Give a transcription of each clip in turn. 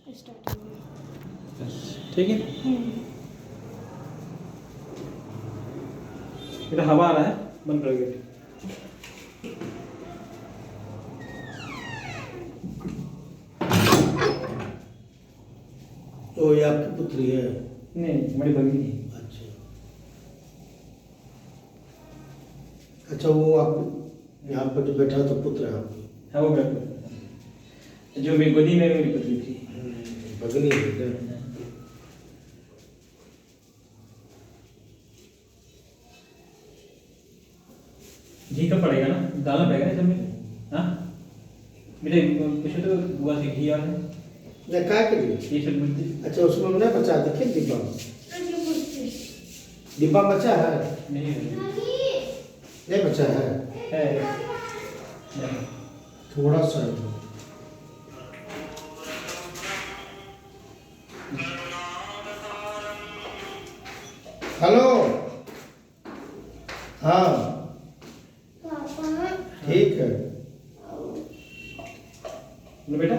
Starting में। बस ठीक है। बेटा हवा आ रहा है, बंद करो गेट। तो ये आपकी पुत्री है? नहीं, हमारी भगिनी है। अच्छा अच्छा, वो आप यहाँ पर जो बैठा तो पुत्र है आपकी? हाँ, वो मेरा पुत्र है। जो मेरी गोदी में मेरी पुत्री थी। भगिनी है क्या? घी कब पड़ेगा ना, डालना पड़ेगा ना सब में। हाँ बेटे, पूछो तो बुआ से घी आ रहा है। नहीं, क्या के लिए? ये सब बुद्धि। अच्छा, उसमें मैंने बचा देखिए डिब्बा में। डिब्बा बचा है? नहीं नहीं बचा है? नहीं। थोड़ा सा है। हेलो, हाँ ठीक है। बेटा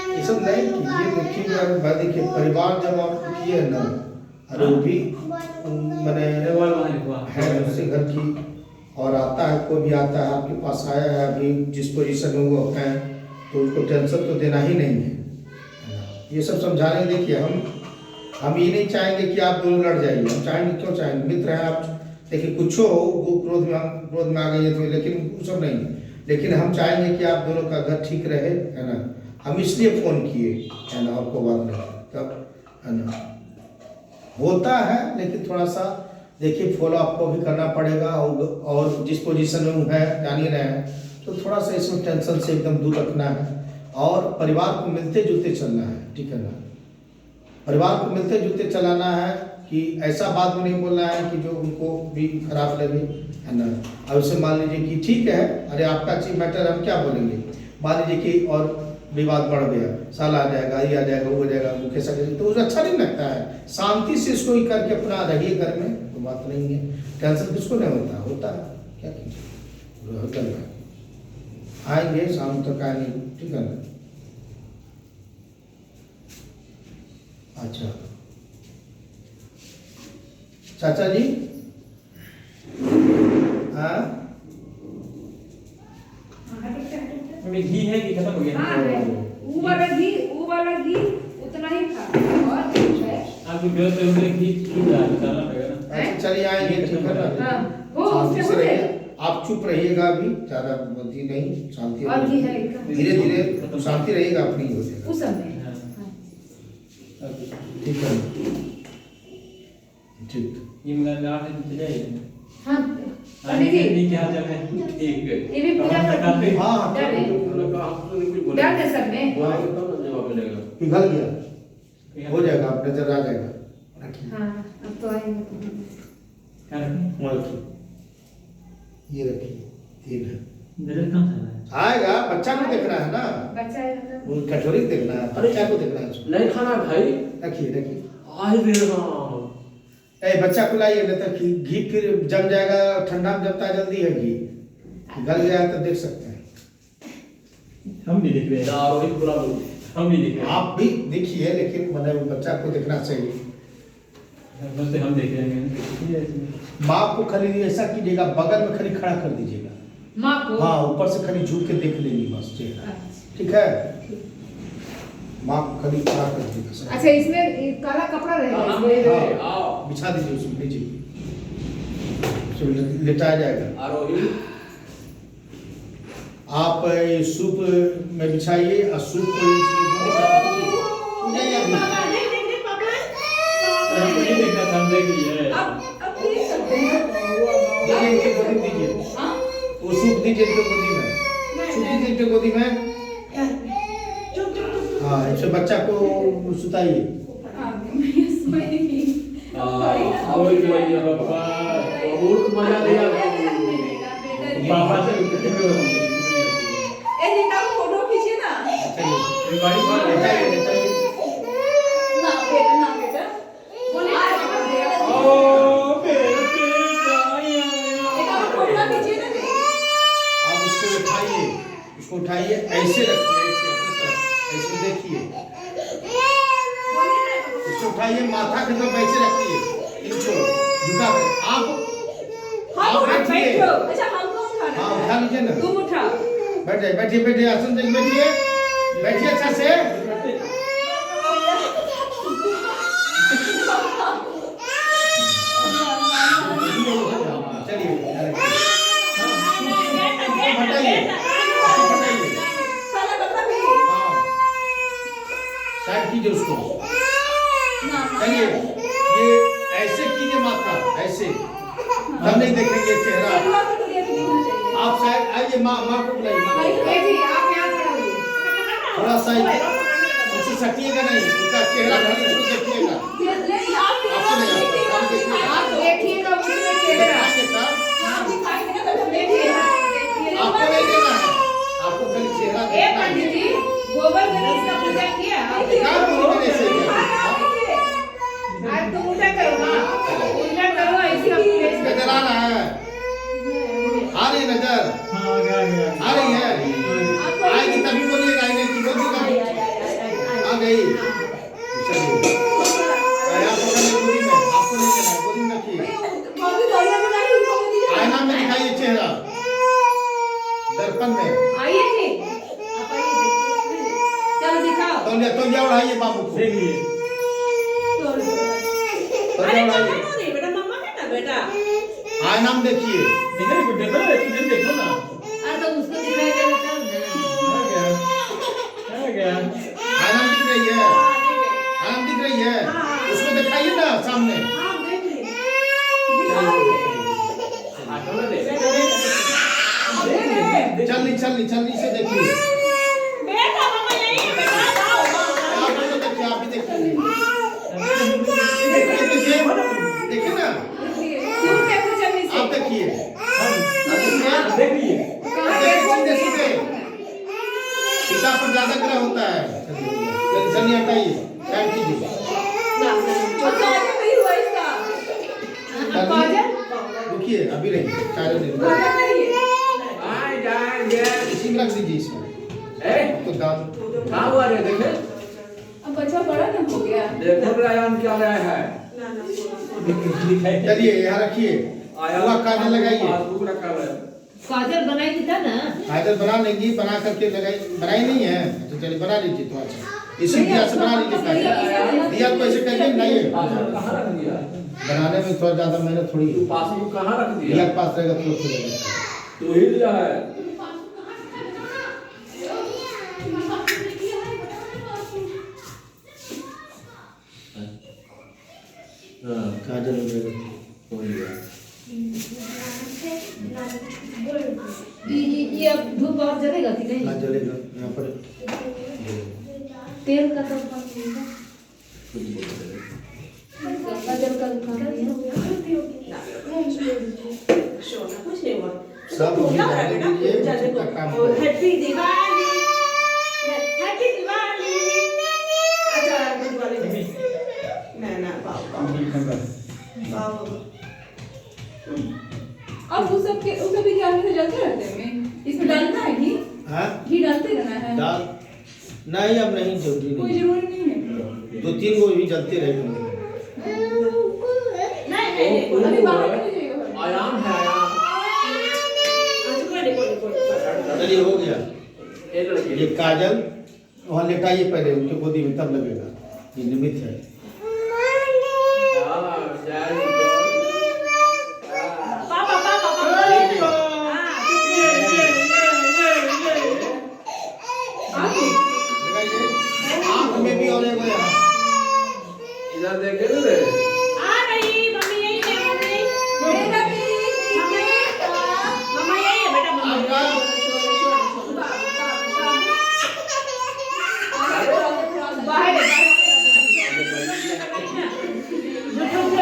ये सब नहीं कीजिए, देखिए देखिए परिवार जब आप किए ना, अरे वो भी मैंने है उससे घर की, और आता है कोई भी आता है आपके पास आया है अभी जिस पोजीशन में वो है, तो उनको टेंशन तो देना ही नहीं है। ये सब समझाने, देखिए हम ये नहीं चाहेंगे कि आप दोनों लड़ जाइए, हम चाहेंगे, क्यों चाहेंगे, मित्र हैं आप। देखिए कुछ हो वो क्रोध में आ गई है तो, लेकिन वो सब नहीं, लेकिन हम चाहेंगे कि आप दोनों का घर ठीक रहे, है ना। हम इसलिए फ़ोन किए, है ना, और कोई बात नहीं तब, है ना। होता है लेकिन थोड़ा सा देखिए फॉलो आपको भी करना पड़ेगा, और जिस पोजीशन में वो है जान ही रहे हैं, तो थोड़ा सा इसमें टेंशन से एकदम दूर रखना है, और परिवार को मिलते जुलते चलना है, ठीक है ना। परिवार को मिलते जुलते चलाना है, कि ऐसा बात में नहीं बोलना है कि जो उनको भी खराब लगे, है ना। अब उसे मान लीजिए कि ठीक है, अरे आपका चीज मैटर, हम क्या बोलेंगे, मान लीजिए कि और विवाद बढ़ गया, साल आ जाएगा, ये आ जाएगा, वो हो जाएगा, मुख्य सके, तो उसे अच्छा नहीं लगता है। शांति से इसको ही करके अपना रहिए घर में, तो बात नहीं है। टेंशन किसको नहीं होता है, क्या कीजिए, आएंगे शाम तक आएंगे, ठीक है ना। अच्छा चाचा जी, हाँ घी है कि खत्म हो गया? वो वाला घी उतना ही था, और है आपको जरूरत है उसमें घी डालना पड़ेगा ना। अच्छा चलिए आएंगे, ठीक है ना। वो शांति से उसमें रहिए, आप चुप रहिएगा, अभी ज़्यादा बुद्धि नहीं, शांति और घी है, धीरे धीरे शांति रहिएगा, अपनी हो जाएगा, उस समय। ठीक है, ठीक। ये मंगलवार से चले जाइए। हाँ आने के लिए क्या चल है? ठीक है। ये भी पूजा करते हैं। हाँ डाल दे सब में। पिघल गया, हो जाएगा, आप नजर आ जाएगा। हाँ अब तो आएंगे। क्या रखें? रखिए, ये रखिए, तीन है, नजर कहाँ से आ रहा है? आएगा, बच्चा को देखना है ना, बच्चा है मतलब वो कटोरी देखना है, बच्चा को देखना है उसको। नहीं खाना भाई, रखिए रखिए, आज भी रहा ए बच्चा को लाइए, नहीं तो घी फिर जम जाएगा, ठंडा में जमता जल्दी है घी, गल गया है तो देख सकते हैं। हम नहीं देख रहे हैं। रोहित पूरा बोल, हम नहीं देख रहे हैं। आप भी देखिए, लेकिन मतलब बच्चा को देखना चाहिए। बस हम देख रहे हैं। माँ को खाली ऐसा कीजिएगा, बगल में खाली खड़ा कर दीजिएगा, माँ को। हाँ ऊपर से खाली झुक के देख लेंगी बस, चेहरा, ठीक है। माँ को खाली खड़ा कर दीजिएगा। अच्छा इसमें काला कपड़ा रहेगा इसमें। हाँ, बिछा दीजिए उसमें, लीजिए, लेटाया जाएगा। रोहित आप सूप में बिछाइए, और सूप को हमको नहीं देखना था, हम देख लिए। अब देख सकते हैं। दीजिए, इनके गोदी में दीजिए, वो सूप दीजिए इनके गोदी में, सूप दीजिए इनके गोदी में। हाँ, इससे बच्चा को सुताइए। रोहित भैया पापा बहुत मजा लिया पापा से ए निकाल फोटो खींचिए ना। रिकॉर्डिंग कर लेता है। ना बेटा बोले ओ बेटे जाया। निकाल फोटो खींचिए ना। आप उसको उठाइए, ऐसे रखिए, ऐसे अपनी तरफ उठाइए, माथा के तरफ ऐसे रखिए, इनको झुका कर। आप बैठिए। अच्छा हमको उठाना हाँ, है। उठा लीजिए ना। तुम उठाओ। बैठिए बैठिए बैठिए, आसन देख बैठिए, बैठिए अच्छा से। चलिए हटाइए, हटाइए। हाँ, साइड कीजिए उसको। चलिए, ये ऐसे कीजिए माथा, ऐसे, तब नहीं देखेंगे चेहरा। आप साइड आइए, माँ को बुलाइए। थोड़ा सा उनसे सटिएगा नहीं, उनका चेहरा खाली इसको देखिएगा। आपको नहीं आप देखिएगा उसमें चेहरा। आपको नहीं देना है, आपको खाली चेहरा ए देखना है। पंडित जी, गोबर गणेश का पूजा किया? क्या बोल रहे हैं? आज तुम उल्टा करो ना, उल्टा करो ऐसे अपने फेस पे। नजर आ रहा है, आ रही नजर, हाँ आ गया आ रही है, आएगी तभी बोलिएगा, आई नहीं बोलिएगा। आ गई, चलिए। आपको करने गोदी में, आपको नहीं करना, गोदी में रखिए। आईना में दिखाइए चेहरा, दर्पण में। आइए जी, आप आइए देखिए। चलो दिखाओ। तौलिया उड़ाइए बाबू को, देखिए तौलिया उड़ाइए। आईना में देखिए, देखो देखो देखो ना अरे तो उसको दिखाएगा तब ना। आ गया आईना में दिख रही है, आईना में दिख रही है, उसको दिखाइए ना सामने। चलनी से देखिए। आप भी देखिए, आप भी देखिए, देखिए ना, क्यों देखो जल्दी से? आप देखिए, देखिए सीधे सीधा पर ज्यादा ग्रह होता है। चलिए हटाइए, साइड कीजिए। देखिए अभी नहीं, काजल नहीं, इसी में रख दीजिए, इसमें तो दाम। कहाँ हुआ रे देखे? अब बच्चा बड़ा ना हो गया। देखो व्यायाम क्या रहा है? दिखाई चलिए यहाँ रखिए, पूरा काजल लगाइए। पासबुक रखा है। काजल बनाई थी था ना? काजल बना लेंगी, बना करके लगाई, बनाई नहीं है तो चलिए बना लीजिए थोड़ा सा, इसी दिया से बना लीजिए काजल। दिया को ऐसे करिए, नहीं पासबुक कहाँ रख दिया? बनाने में थोड़ा ज्यादा मेहनत थोड़ी तू पासबुक कहाँ रख दिया दिया? के पास रहेगा तो लगेगा। तू ही दिया है। हाँ, काजल हो जाएगा। हो गया। ये अब धूप और जलेगा कि नहीं? हाँ जलेगा यहाँ पर। तेल का तो काजल का दुकान है। सब अभी जाने दीजिए, उसका काम करें। Happy Diwali, happy Diwali. अच्छा दिवाली ना बाबा अब वो सब भी क्या में जलते रहते हैं? इसमें डालना है घी? हाँ घी डालते रहना है? दाल नहीं, अब नहीं जरूरी कोई नहीं, जरूरी नहीं है। 2-3 गो भी जलते रहेगा। नहीं अभी बाहर नहीं जाइएगा। आयाम है आयाम। चलिए हो गया। ये लड़की। ये काजल वहाँ लेटाइए पहले उनके गोदी में, तब लगेगा। ये निमित्त है। हाँ, जय गॉड। पापा लगाइए, आँख में भी और एगो यहाँ। इधर देखे ना रे। आ गई मम्मी, यही है मम्मी। मेरा भी मम्मा यही है बेटा, मम्मा आपका बाहर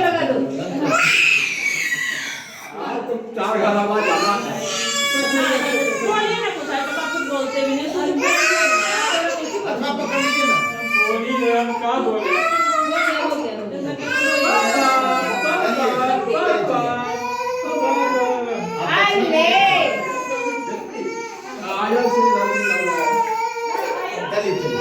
लगा दो। आज तो 4 घंटा बाद जाना है। बोलिए ना कुछ, आप कुछ बोलते भी नहीं। अथवा पकड़ लीजिए ना। बोली हम क्या बोले आया से जल्दी लग रहा है। चलिए चलिए।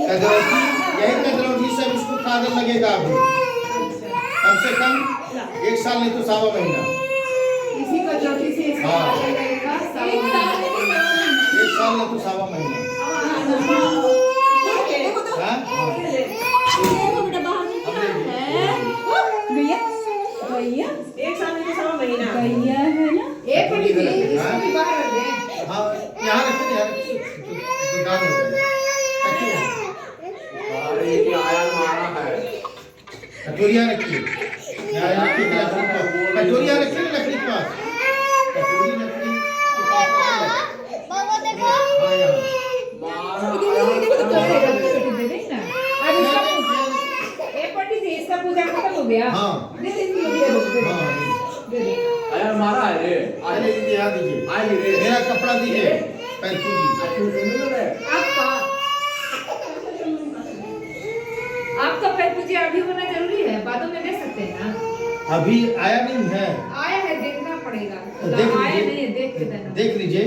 कदरौती, यही कदरौती से इसको कागज लगेगा अभी कम से कम 1 साल नहीं तो 1.25 महीना। इसी को चौथी से इसका हाँ। लगेगा 1 साल नहीं तो 1.25 महीना। हाँ? एक साल में 1.25 महीना एक पंडित जी इसको भी बाहर रख दें। हाँ, यहाँ रखिए, यहाँ रखिए। तो दान हो जाएगा। रखिए। अरे ये आया मारा है। कटोरिया रखिए, यहाँ रखिए, कटोरिया रखिए ना लकड़ी के पास, कटोरी लकड़ी के पास रखिए। हाँ, यहाँ। दे देना। अब इसका एक पंडित जी इसका पूजा खत्म हो गया। हाँ। दे दे हाँ, आया मारा है रे। आइए दीजिए, यहाँ दीजिए। आई रे। मेरा कपड़ा दीजिए, पैंतू जी। आपका पैर पूजा अभी होना जरूरी है, बादों में दे सकते हैं ना। अभी आया नहीं है, आया है देखना पड़ेगा। तो देख आया लीजिए। नहीं है देख के देना। देख लीजिए,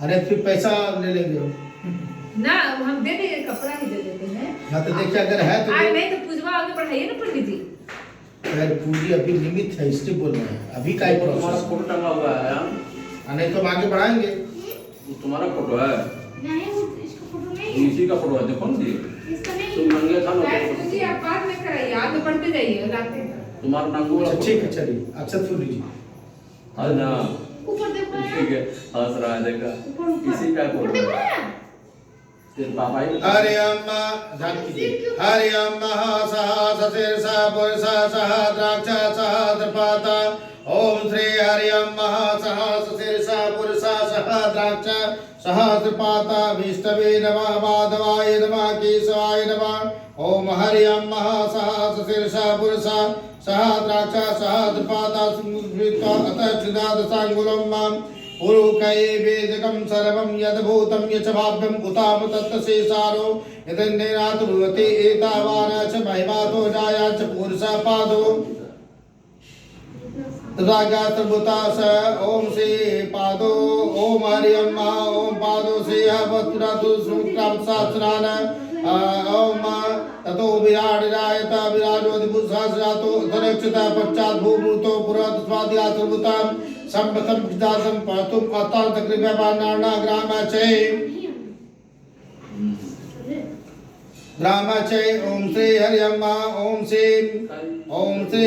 अरे फिर पैसा ले लेंगे। ना हम दे देंगे, कपड़ा ही दे देते हैं। हाँ तो देखिए, अगर है तो आए नहीं तो पूजवा आगे बढ़ाइए ना पंडित जी। पैर पूरी अभी निमित्त है, इसलिए बोल रहे हैं, अभी का ही तुम्हारा प्रोसेस। फोटो टंगा हुआ है यार। नहीं तो हम आगे बढ़ाएंगे। वो तुम्हारा फोटो है। नहीं वो इसका फोटो नहीं है, इसी का फोटो है, देखो ना जी। इसका नहीं तुम नंगे था ना। पैर पूजी आप बाद में कराइए, आगे बढ़ते जाइए लाते हैं। तुम्हारा नंगू वाला अच्छा ठीक है, चलिए अक्षत फूल लीजिए। है ना। ऊपर देखो ठीक है, हंस रहा है देखा। इसी का ऊपर फोटो देखो है। ना। तेरे पापा ही हरि अम्मा ध्यान कीजिए। हरि अम्मा सहस्र शीर्षा पुरुषा सहस्राक्ष सहस्रपाता। ओम श्री हरि अम्मा सहस्र शीर्षा पुरुषा सहस्राक्ष सहस्रपाता। विष्णवे नमः, माधवाय नमः, केशवाय नमः। ओम हरि अम्मा सहस्र शीर्षा पुरुषा सहस्राक्ष सहस्रपाता। अतः क्षुदाद सांगुलम मां पुरुकै वेदकं सर्वं यद्भूतं यच भाव्यं उताम तत्तशेषारो यदन्येनात् भवति एतावान च महिमातो जाया च पुरुषा पादो तदागात्रभूता स ओम श्री पादो ओम हरि अम्मा ओम पादो से वत्पुरातु सुक्राम शास्त्रान ओम ततो विराडिरायत विराजोदिभूषासरातो धरक्षता पश्चात् भूमूतो पुरात स्वादियात्रभूता संपतम पितासम पातुम अतांत कृपयापानाना ग्रामाचय ओम श्री हरि अम्मा ओम श्री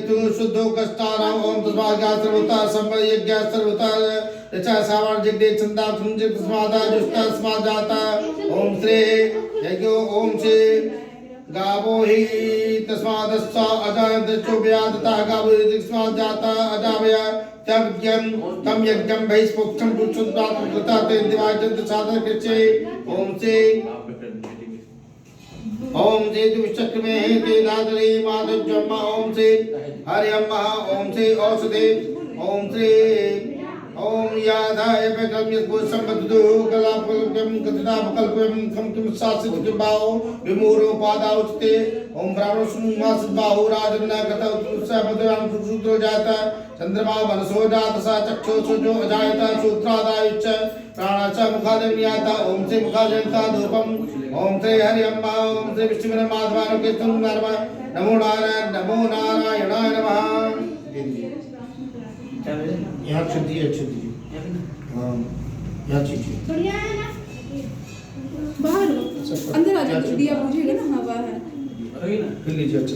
तु शुद्धो कष्टानां ओम तस्माद् सर्वता संबल यज्ञ सर्वता रचा सावार जगदे चंदा सुंज तस्मादा जुष्टा तस्माद् जाता ओम श्री यज्ञो ओम श्री गावो ही तस्मादस्सा अजायत चोभयादता गावो तस्माद् जाता अजावया तम यज्ञं बहिष्पोक्षं पुच्छुत्वात् कृता ते दिवाजन्त साधन कृचे ओम श्री ओम श्री दुष्चक्र में ते नादरी माधव जम्मा ओम श्री हरि अम्मा ओम श्री औषधे ओम श्री ओम याधाय पेकम यस्पुषं बद्धु कलापकल्पं कथितापकल्पं खम किम शासित किबाओ विमूरो पादाउचते ओम ब्राह्मण सुमास बाहु राजन्ना कथा उत्सव बदराम सूत्र जाता चंद्रमा मनसो जात सा चक्षु सुजो अजायता सूत्रादायुच्च प्राणाच मुखादेवनियाता ओम श्री मुखादेवता धूपम ओम श्री हरि अम्मा ओम श्री विष्णु माधवानो के तुम नमो नारायणाय नमः। यहाँ छुट्टी है, छुट्टी हाँ यहाँ छुट्टी बढ़िया है ना। बाहर अंदर आ जाओ, दिया बुझेगा ना हवा है। रही ना फिर लीजिए अच्छा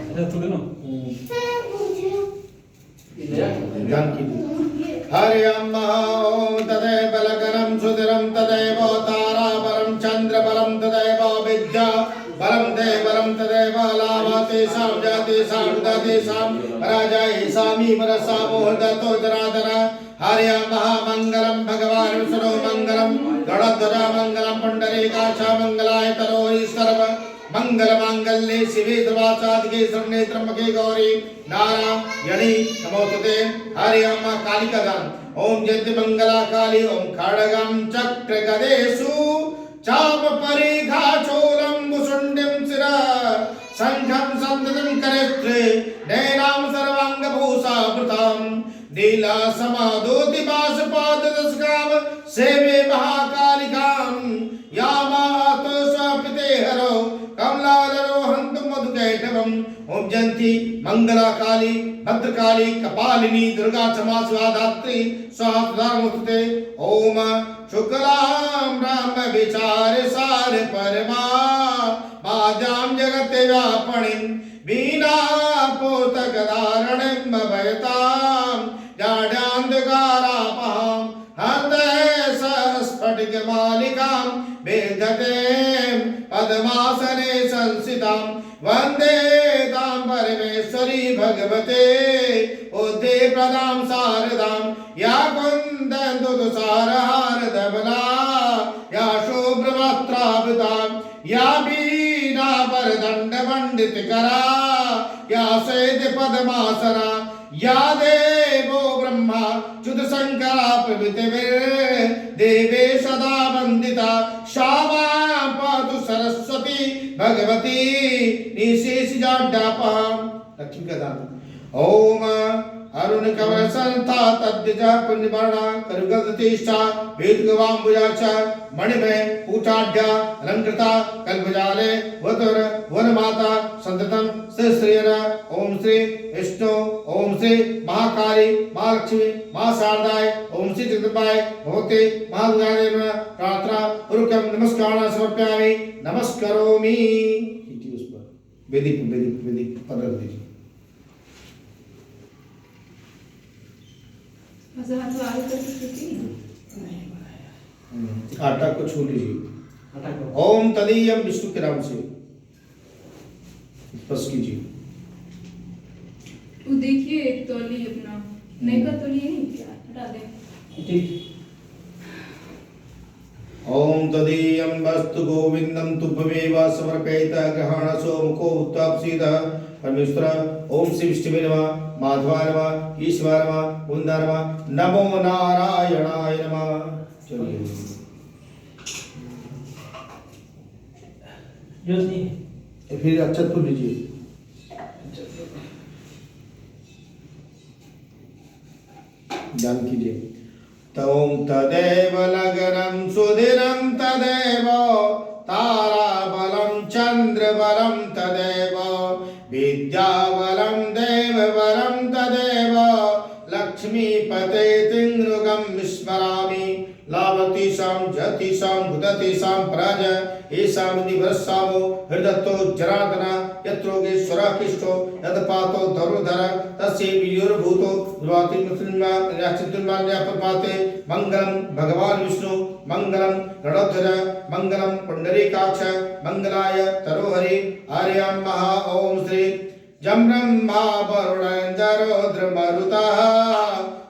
अच्छा थोड़ी ना ध्यान कीजिए। हरि अम्मा ओम तदैव लग्नं सुधिरं तदैव ताराबलं चन्द्रबलं तदैव विद्या बलं ते बलं तदैव लाभा तेषां जातेषां दतेषां राजा येषामि वरसा मोहदतो जराधर। हरि अम्मा मंगलम भगवान विष्णु मंगलम गणध्वजा मंगलम पुंडरीकाक्ष मंगलाय तरोहि सर्व मंगल मांगल्ये शिवे सर्वासाधिके शरण्ये त्र्यंबके गौरी नारायणी नमोस्तुते। हरि अम्मा कालिका दान ओम जयति मंगला काली ओम खड्गं चक्र गदेषु चाप परिघा चोलं मुसुंडिं शिरा शंखं संततं करेत्रे नैनां सर्वांगभूषा वृतां नीला समादोति बासपाद दशकाम सेवे महाकालिकां या सिद्धि मंगला काली भद्रकाली कपालिनी दुर्गा क्षमा शिवा धात्री स्वाहा नमस्ते। ओम शुक्लां ब्रह्म विचार सार परमा बाधाम जगत व्यापणिं वीणा पोतक धारणं भयतां जाड्यान्धकारापहां हृदय स्फटिक मालिकां वेदते पद्मासने संस्थितां वन्दे तां परमेश्वरी भगवते उद्धे प्रदां शारदां या कुन्दन्तु तुषारहार धवला या शुभ्रवस्त्रावृतां या वीणा वरदण्ड वण्डितकरा या श्वेत पद्मासना या देवो ब्रह्मा च्युत शंकरा प्रभृतिभिर् देवे सदा वन्दिता क्षमां पातु सरस्वती भगवती निशेषजाड्यापहां। लक्ष्मी का दान। ओम अरुण कमल संथा तद्विजा पुण्यवर्णा करुगतिष्ठा वेदगवाम्बुजा च मणिमय पूटाढ्या अलंकृता कल्पजाले वतुर वनमाता संततम श्रीश्रीर। ओम श्री विष्णु ओम श्री महाकाली महालक्ष्मी महाशारदाय ओम श्री जगदम्बाय भगवते महादुर्गाय नमः। प्रार्थना पूर्वकं नमस्कार समर्पयामि नमस्करोमि। उस पर वेदी पर रख दीजिए। आटा को छू लीजिए। ओम तदीयम विष्णु के नाम से स्पर्श कीजिए। वो देखिए एक तौली अपना नहीं का तौली नहीं क्या हटा दे। ओम तदीयम वस्तु गोविंदम तुभ्यमेव समर्पयित ग्रहणसो मुखो उत्तापसीद। परमेश्वर ओम श्री विष्णुवे नमः माधवाय नमः ईश्वराय नमः मुकुंदाय नमः नमो नारायणाय नमः। चलिए ज्योति फिर अक्षत फूल लीजिए। ध्यान कीजिए। तोम तदेव लगनं सुधिरं तदेव ताराबलं चंद्रबलं तदेव विद्याबलं देवबलं तदेव लक्ष्मीपते तिङ्गृगं विस्मरामि लावतीसां जतीसां बुदतीसां प्रज येषां निवृत्सामो हृदत्तो जरार्दन यत्रोगेश्वरः कृष्णो यदपातो धरुधर तस्य वियोर्भूतो द्वाति मुस्लिमान्याप्रपाते मंगलम भगवान विष्णु मंगलम गणोधर मंगलम पुंडरीकाक्ष मंगलाय तरोहरि आर्यं महा। ओम श्री जं ब्रह्मा वरुणेन्द्रो मरुतः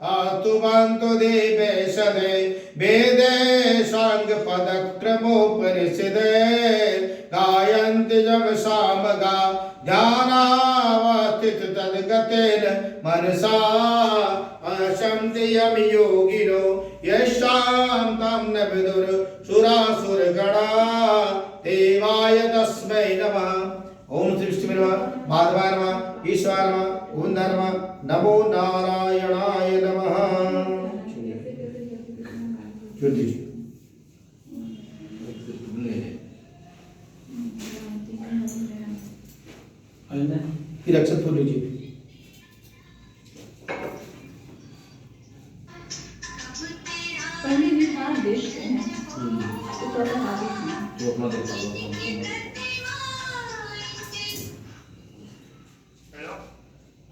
आतुवन्तु देवेशदे वेदे साङ्गपदक्रमोपनिषदे गायन्ति जं सामगा ध्यानावस्थित तद्गतेन मनसा अशंति यं योगिनो यशां तं न विदुर सुरासुरगणा देवाय तस्मै नमः। ओम श्री विष्णुवे नमः माधवाय नमः ईश्वराय नमः मुकुंदाय नमः नमो नारायणाय नमः। फिर अक्षत फूल लीजिए। पहले भी हाँ देखते हैं तो थोड़ा आगे तो अपना देखा लो।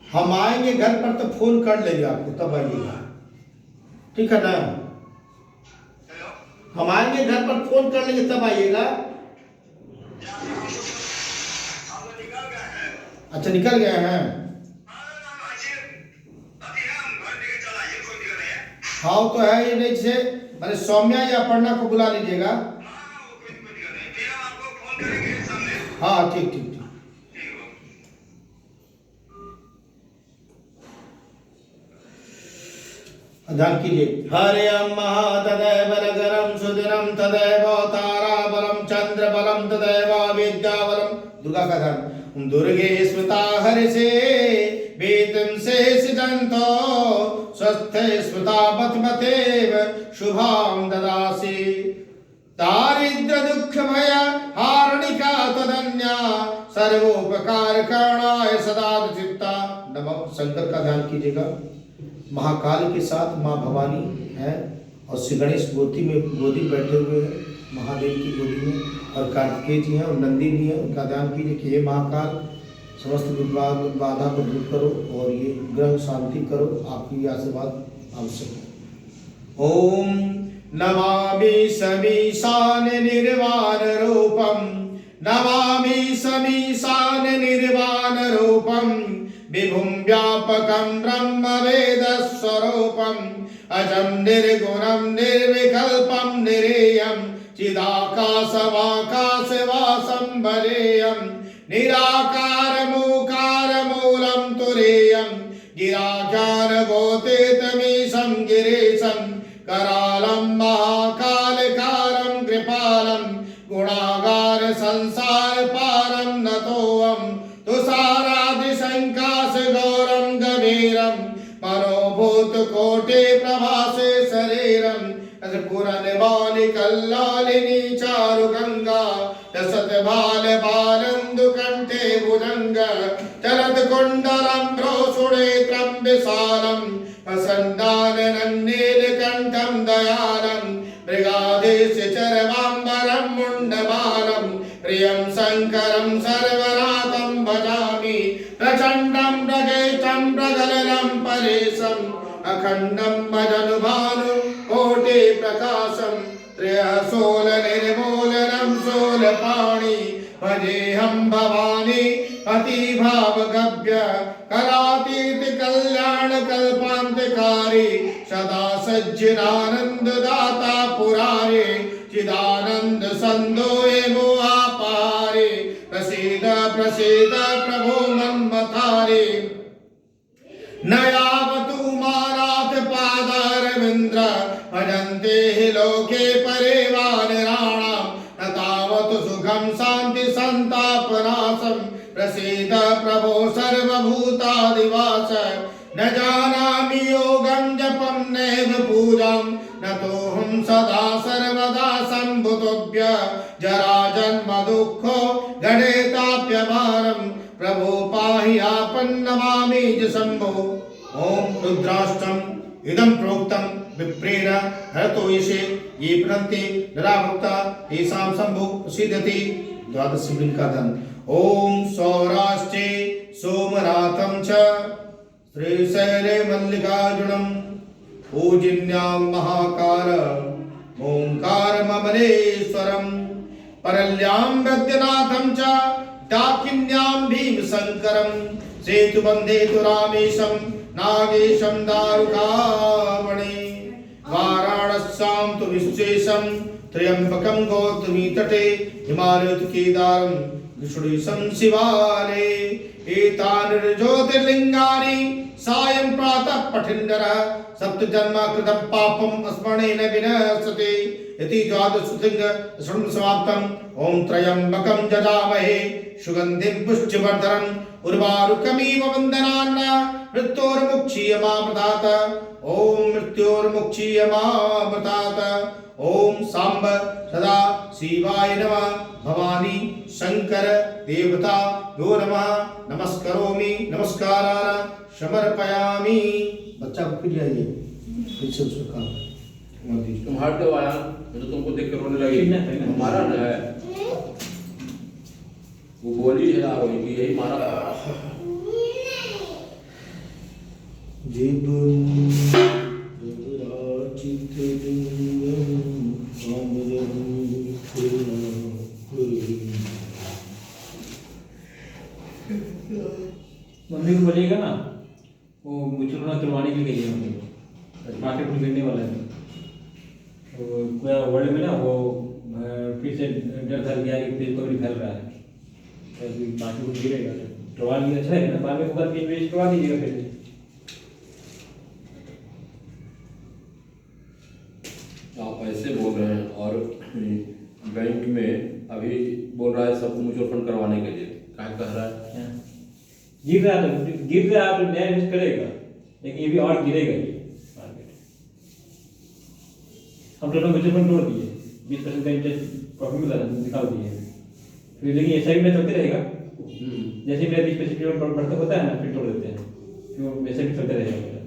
हम आएंगे घर पर तो फोन कर लेंगे आपको, तब आइएगा, ठीक है ना। हम आएंगे घर पर फोन कर लेंगे तब आइएगा। अच्छा निकल गए हैं। हाँ तो है ये नहीं से मैंने सौम्या या अपर्णा को बुला लीजिएगा। हाँ ठीक ठीक ठीक। ध्यान कीजिए। हरियं महातदैव नगरं सुदिनं तदैव ताराबलं चंद्रबलं तदैव विद्याबलं। दुर्गा का ध्यान। दुर्गे स्मृता हरिषे वेदं शेषजन्तो स्वस्थे स्मृता पद्मतेव शुभां ददासि। दारिद्र्य दुःख भय हारणिका तदन्या सर्वोपकार करणाय सदा चित्ता। नमः। शंकर का ध्यान कीजिएगा। महाकाल के साथ माँ भवानी है और श्री गणेश गोदी में बैठे हुए हैं, महादेव की गोदी में, और कार्तिकेय जी हैं और नंदी भी हैं। उनका ध्यान कीजिए कि हे महाकाल, समस्त विवाद बाधा को दूर करो और ये ग्रह शांति करो। आपकी आशीर्वाद आवश्यक है। ओम नमामि समीशान निर्वाण रूपम, नमामि समीशान निर्वाण रूपम, विभुं व्यापकं ब्रह्म वेद स्वरूपम, अजं निर्गुणं निर्विकल्पं निरेयं, चिदाकाशवाकाशवासं वरेयं, निराकार मूकार मूलं तुरेयं, गिराकार गोतेतमीशं गिरीशं, करालं महाकालकारं कृपालं, गुणागार संसार पारं नतोऽहं, तुषारादि संकाश गौरं गभीरं, मनोभूत कोटि प्रभासे शरीरं, पूरन बाली कल्लालिनी चारु गंगा, दशत बाल बालंदु कंठे भुजंग, चलत कुंडलं प्रोसुणेत्रं विशालं, वसंताननं नीलकंठं दयालं, मृगाधीश चरवांबरं मुंडबालं, प्रियं शंकरं सर्वनाथं भजामि, प्रचंडं प्रगेशं प्रगलनं परेशं, अखंडं भजनुभानु कोटि प्रकाशं, त्रयशूल निर्मूलनं शूलपाणि, भजेऽहं भवानी अतिभावगभ्य, कलातीत कल्याण कल्पांतकारी, सदा सज्जनानंददाता पुरारे, चिदानंद संदोहे मोहापारे, प्रसीद प्रसीद प्रभो मन्मथारे, नयावतु मानाथ पादारविंद्र, भजन्ते हि लोके परिवाराणां, न तावत् सुखं शान्ति संतापनाशं, प्रसीद प्रभो सर्वभूतादिवास, न जानामि योगं जपं नैव पूजां, नतोऽहं सदा सर्वदा सम्भुतोऽभ्य, जरा जन्म दुःखो गणेताप्यमारं, प्रभो पाहि आपन् नमामि च शम्भो। ओम रुद्राष्टम इदं प्रोक्तं विप्रेण हरतो येषे ये प्रणन्ति नराभक्ता तेषां शम्भो प्रसीदति। द्वादश शिवलिंग का धन। ओम सौराष्ट्रे सोमनाथं च श्रीशैले मल्लिकार्जुनं, पूजिन्यां महाकाल ओंकारममलेश्वरं, परल्यां वैद्यनाथं च डाकिन्यां भीमशंकरं, सेतुबन्धे तु रामेशं नागेशं दारुकावणे, वाराणस्यां तु विश्वेशं त्र्यंबकं गौतमी तटे, हिमालय तु केदारं विष्णुशं शिवालये, एतानि ज्योतिर्लिंगानि सायं प्रातः पठिन्नरः, सप्तजन्म कृतं पापं स्मरणेन विनश्यते इति द्वादशलिंग शृणु समाप्तम्। ओम त्र्यंबकं जजामहे सुगंधिं पुष्टिवर्धनम्, उर्वारुकमिव वन्दनान् मृत्योर्मुक्षीयमामृतात्, ओम मृत्योर्मुक्षीयमामृतात्। ओम सांब सदा शिवाय नमः, भवानी शंकर देवता यो नमः, नमस्करोमि नमस्कारान् समर्पयामि। बच्चा को फिर जाइए, फिर से उसका काम तुम हट जाओ आया, मैं तो तुमको देख कर रोने लगी। हमारा न है वो बोली है यार, वही यही मारा था। मम्मी को बोलिएगा ना, वो मुचुरना करवाने के लिए गई है मम्मी को, मार्केट में गिरने वाला है। तो पूरा वर्ल्ड में ना वो फिर से डर फैल गया कि फिर कोविड फैल रहा है, तो अभी मार्केट में गिरेगा तो करवा लिया अच्छा है ना, बाद में होगा कि इन्वेस्ट करवा दीजिएगा फिर से। आप ऐसे बोल रहे हैं और बैंक में अभी बोल रहा है सबको म्यूचुअल फंड करवाने के लिए, क्या कह रहा है? गिर रहा तो नया इन्वेस्ट करेगा, लेकिन ये भी और गिरेगा ये मार्केट। हम लोगों ने म्यूचुअल फंड तोड़ दिए, 20% का इंटरेस्ट प्रॉफिट मिला था, निकाल दिए। फिर लेकिन ऐसा भी ना चलते रहेगा, जैसे मेरा 20-25 किलोमीटर बढ़ता होता है ना, फिर तोड़ देते हैं, फिर वो वैसे भी चलते रहेगा मेरा।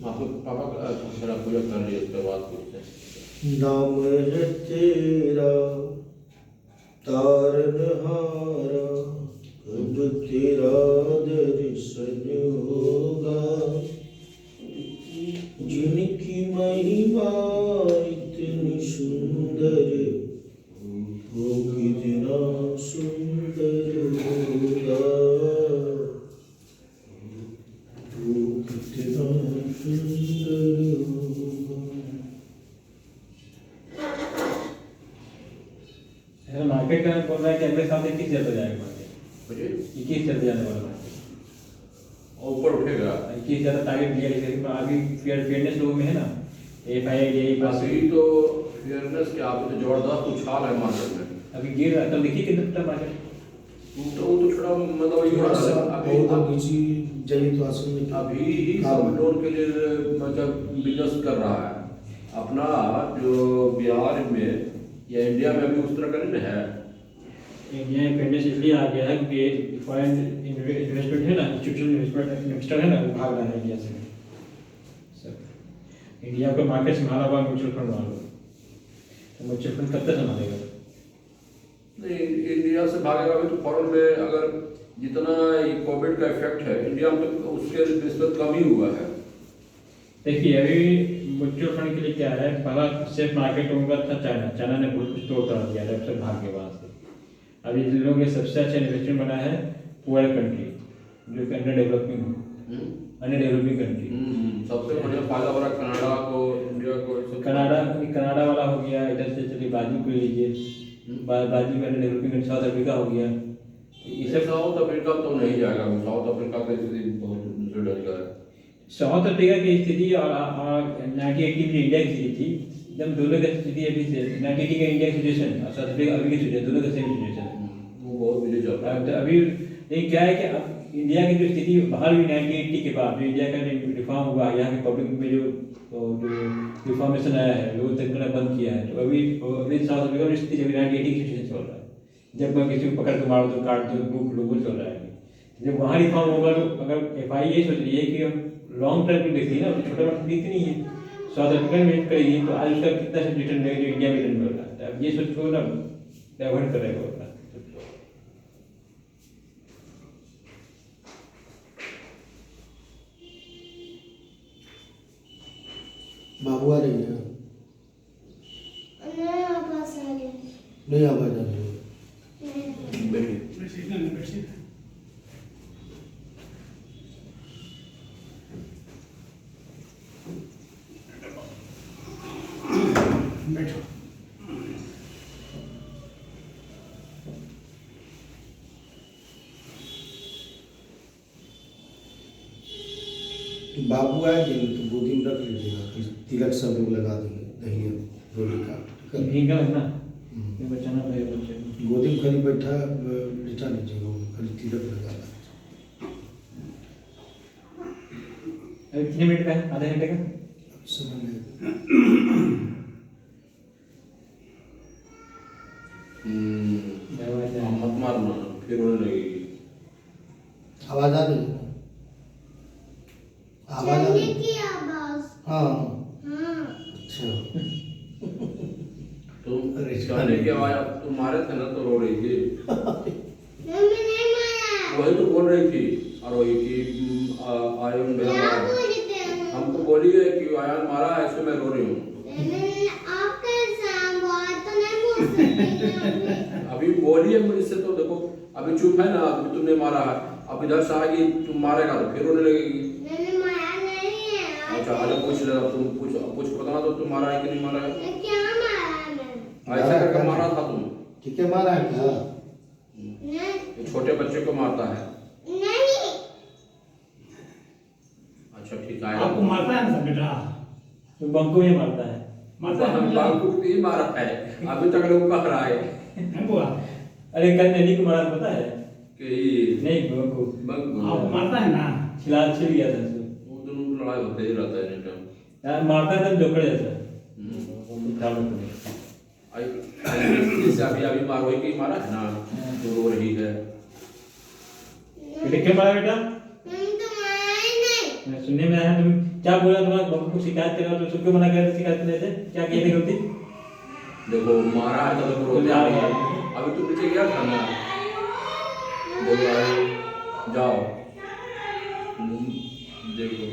आपको पापा का थोड़ा पूजा कर लिए, उसके बाद पूछते हैं। नाम है तेरा तारनहारा, कब तेरा दर्शन होगा, जिनकी महिमा इतनी सुंदर, वो कितना सुंदर होगा, वो कितना सुंदर होगा। मार्केट का बोल रहा है कि अगले साल 21 चलता जाएगा मार्केट, मुझे 21 चलते जाने वाला मार्केट, और ऊपर उठेगा। 21 ज़्यादा टारगेट दिया गया है। अभी फेयरनेस लोगों में है ना, FII अभी तो फेयरनेस के आप तो जबरदस्त उछाल है मार्केट में। अभी गिर रहा, तब देखिए कितना मार्केट, तो वो तो थोड़ा मतलब ये हो रहा है अभी ही सब लोन के लिए मतलब बिजनेस कर रहा है अपना, जो बिहार में या इंडिया में अभी उस तरह का नहीं है। इंडिया में फेयरनेस इसलिए आ गया है क्योंकि फॉरेन इन्वेस्टमेंट है ना, इंस्टीट्यूशनल इन्वेस्टर है ना, वो भाग रहा है इंडिया से सब। इंडिया को मार्केट संभाला हुआ म्यूचुअल फंड वालों, तो म्यूचुअल फंड कब तक संभालेगा? नहीं, इंडिया से भागेगा भी तो फॉरेन में अगर जितना कोविड का इफेक्ट है इंडिया में तो उसके निस्बत कम ही हुआ है। देखिए अभी म्यूचुअल फंड के लिए क्या है, पहला सेफ मार्केट होगा था चाइना ने बहुत कुछ तोड़ तोड़ दिया था, सब भाग के वहाँ से। अभी इन लोगों के सबसे अच्छा इन्वेस्टमेंट बना है पुअर कंट्री, जो कि अंडर डेवलपिंग कंट्री। सबसे बढ़िया फायदा हो रहा है कनाडा को, इंडिया को। कनाडा वाला हो गया, इधर से चलिए बाजू को लीजिए, बाजू में under developing country south Africa हो गया। ये सब साउथ अफ्रीका तो नहीं जाएगा, साउथ अफ्रीका की स्थिति बहुत डर का है। साउथ अफ्रीका की स्थिति और 1980 में इंडिया की स्थिति थी, जब दोनों की स्थिति अभी 1980 का इंडिया की सिचुएशन और साउथ अफ्रीका अभी की सिचुएशन, दोनों का सेम सिचुएशन है। वो बहुत मुझे चल रहा है अभी। लेकिन क्या है कि अब इंडिया की जो स्थिति बाहर हुई 1980 के बाद, जो इंडिया का जो रिफॉर्म हुआ, यहाँ के पब्लिक में जो रिफॉर्मेशन आया है, लोग तक बंद किया है, तो अभी साउथ अफ्रीका में स्थिति 1980 की सिचुएशन चल रहा है। जब कोई किसी को पकड़ के मार दो, काट दो, बुक लो, वो चल रहा है। जब वहाँ रिफॉर्म होगा तो अगर FI ये सोच रही है कि हम लॉन्ग टर्म में देखिए ना, तो छोटा मोटा दिखती नहीं है, साउथ अफ्रीका में करेगी तो आज उसका कितना से रिटर्न रहेगा जो इंडिया में रिटर्न मिल रहा है। अब ये सोच को ना डाइवर्ट करेगा अपना। बाबू आ रही है? नहीं आवाज आ रही है। बैठो। बाबू आएंगे तो गोदी में रख लीजिएगा, तिलक सब लोग लगा देंगे, दही रोटी का भीगा है ना, ये बचाना पड़ेगा बच्चे को। गोदी में खाली बैठा लिटा लीजिएगा, खाली तिलक लगाना। कितने मिनट का है? आधे घंटे का समय लगेगा। मत मारना, फिर रोने लगेगी। आवाज आ रही है? आवाज आ रही है? हाँ। अच्छा। तुम कहने की आवाज तुम मारे थे ना तो रो रही थी। वही तो बोल रही थी और वही कि आयन मेरा मारा। हमको बोली है कि आयन मारा है, इसलिए मैं रो रही हूँ। अभी बोली है मुझसे, तो देखो अभी चुप है ना, अभी तुमने मारा है, अब इधर से आएगी तुम मारेगा तो फिर रोने लगेगी। अच्छा आजा पूछ ले, तुम पूछ बताना तो तुम मारा है कि नहीं मारा है? ऐसा करके मारा था तुम? ठीक है, मारा है क्या? छोटे बच्चे को मारता है? अच्छा ठीक है। आपको मारता है ना बेटा? तो बंको ही मारता है। मारता है बाबू को ही मारा है, अभी तक लोग कह रहा है। नहीं बुआ? अरे कल नैनी को मारा पता है कि नहीं, बंको आपको मारता है ना? छिल गया था उसको। वो दोनों लड़ाई होते ही रहता है नहीं टाइम। यार मारता था जोकर जैसा। जैसे अभी अभी रोही की मारा है ना, जो रो रही है। बेटे क्यों मारा बेटा? सुनने में आया तुम क्या बोला, तुम्हारे बाबू को शिकायत करेगा तो सबको मना कर शिकायत करने से क्या कहने गलती? देखो मारा है तो रो रही है। अभी तुम नीचे गया था ना, बोल रहा है जाओ देखो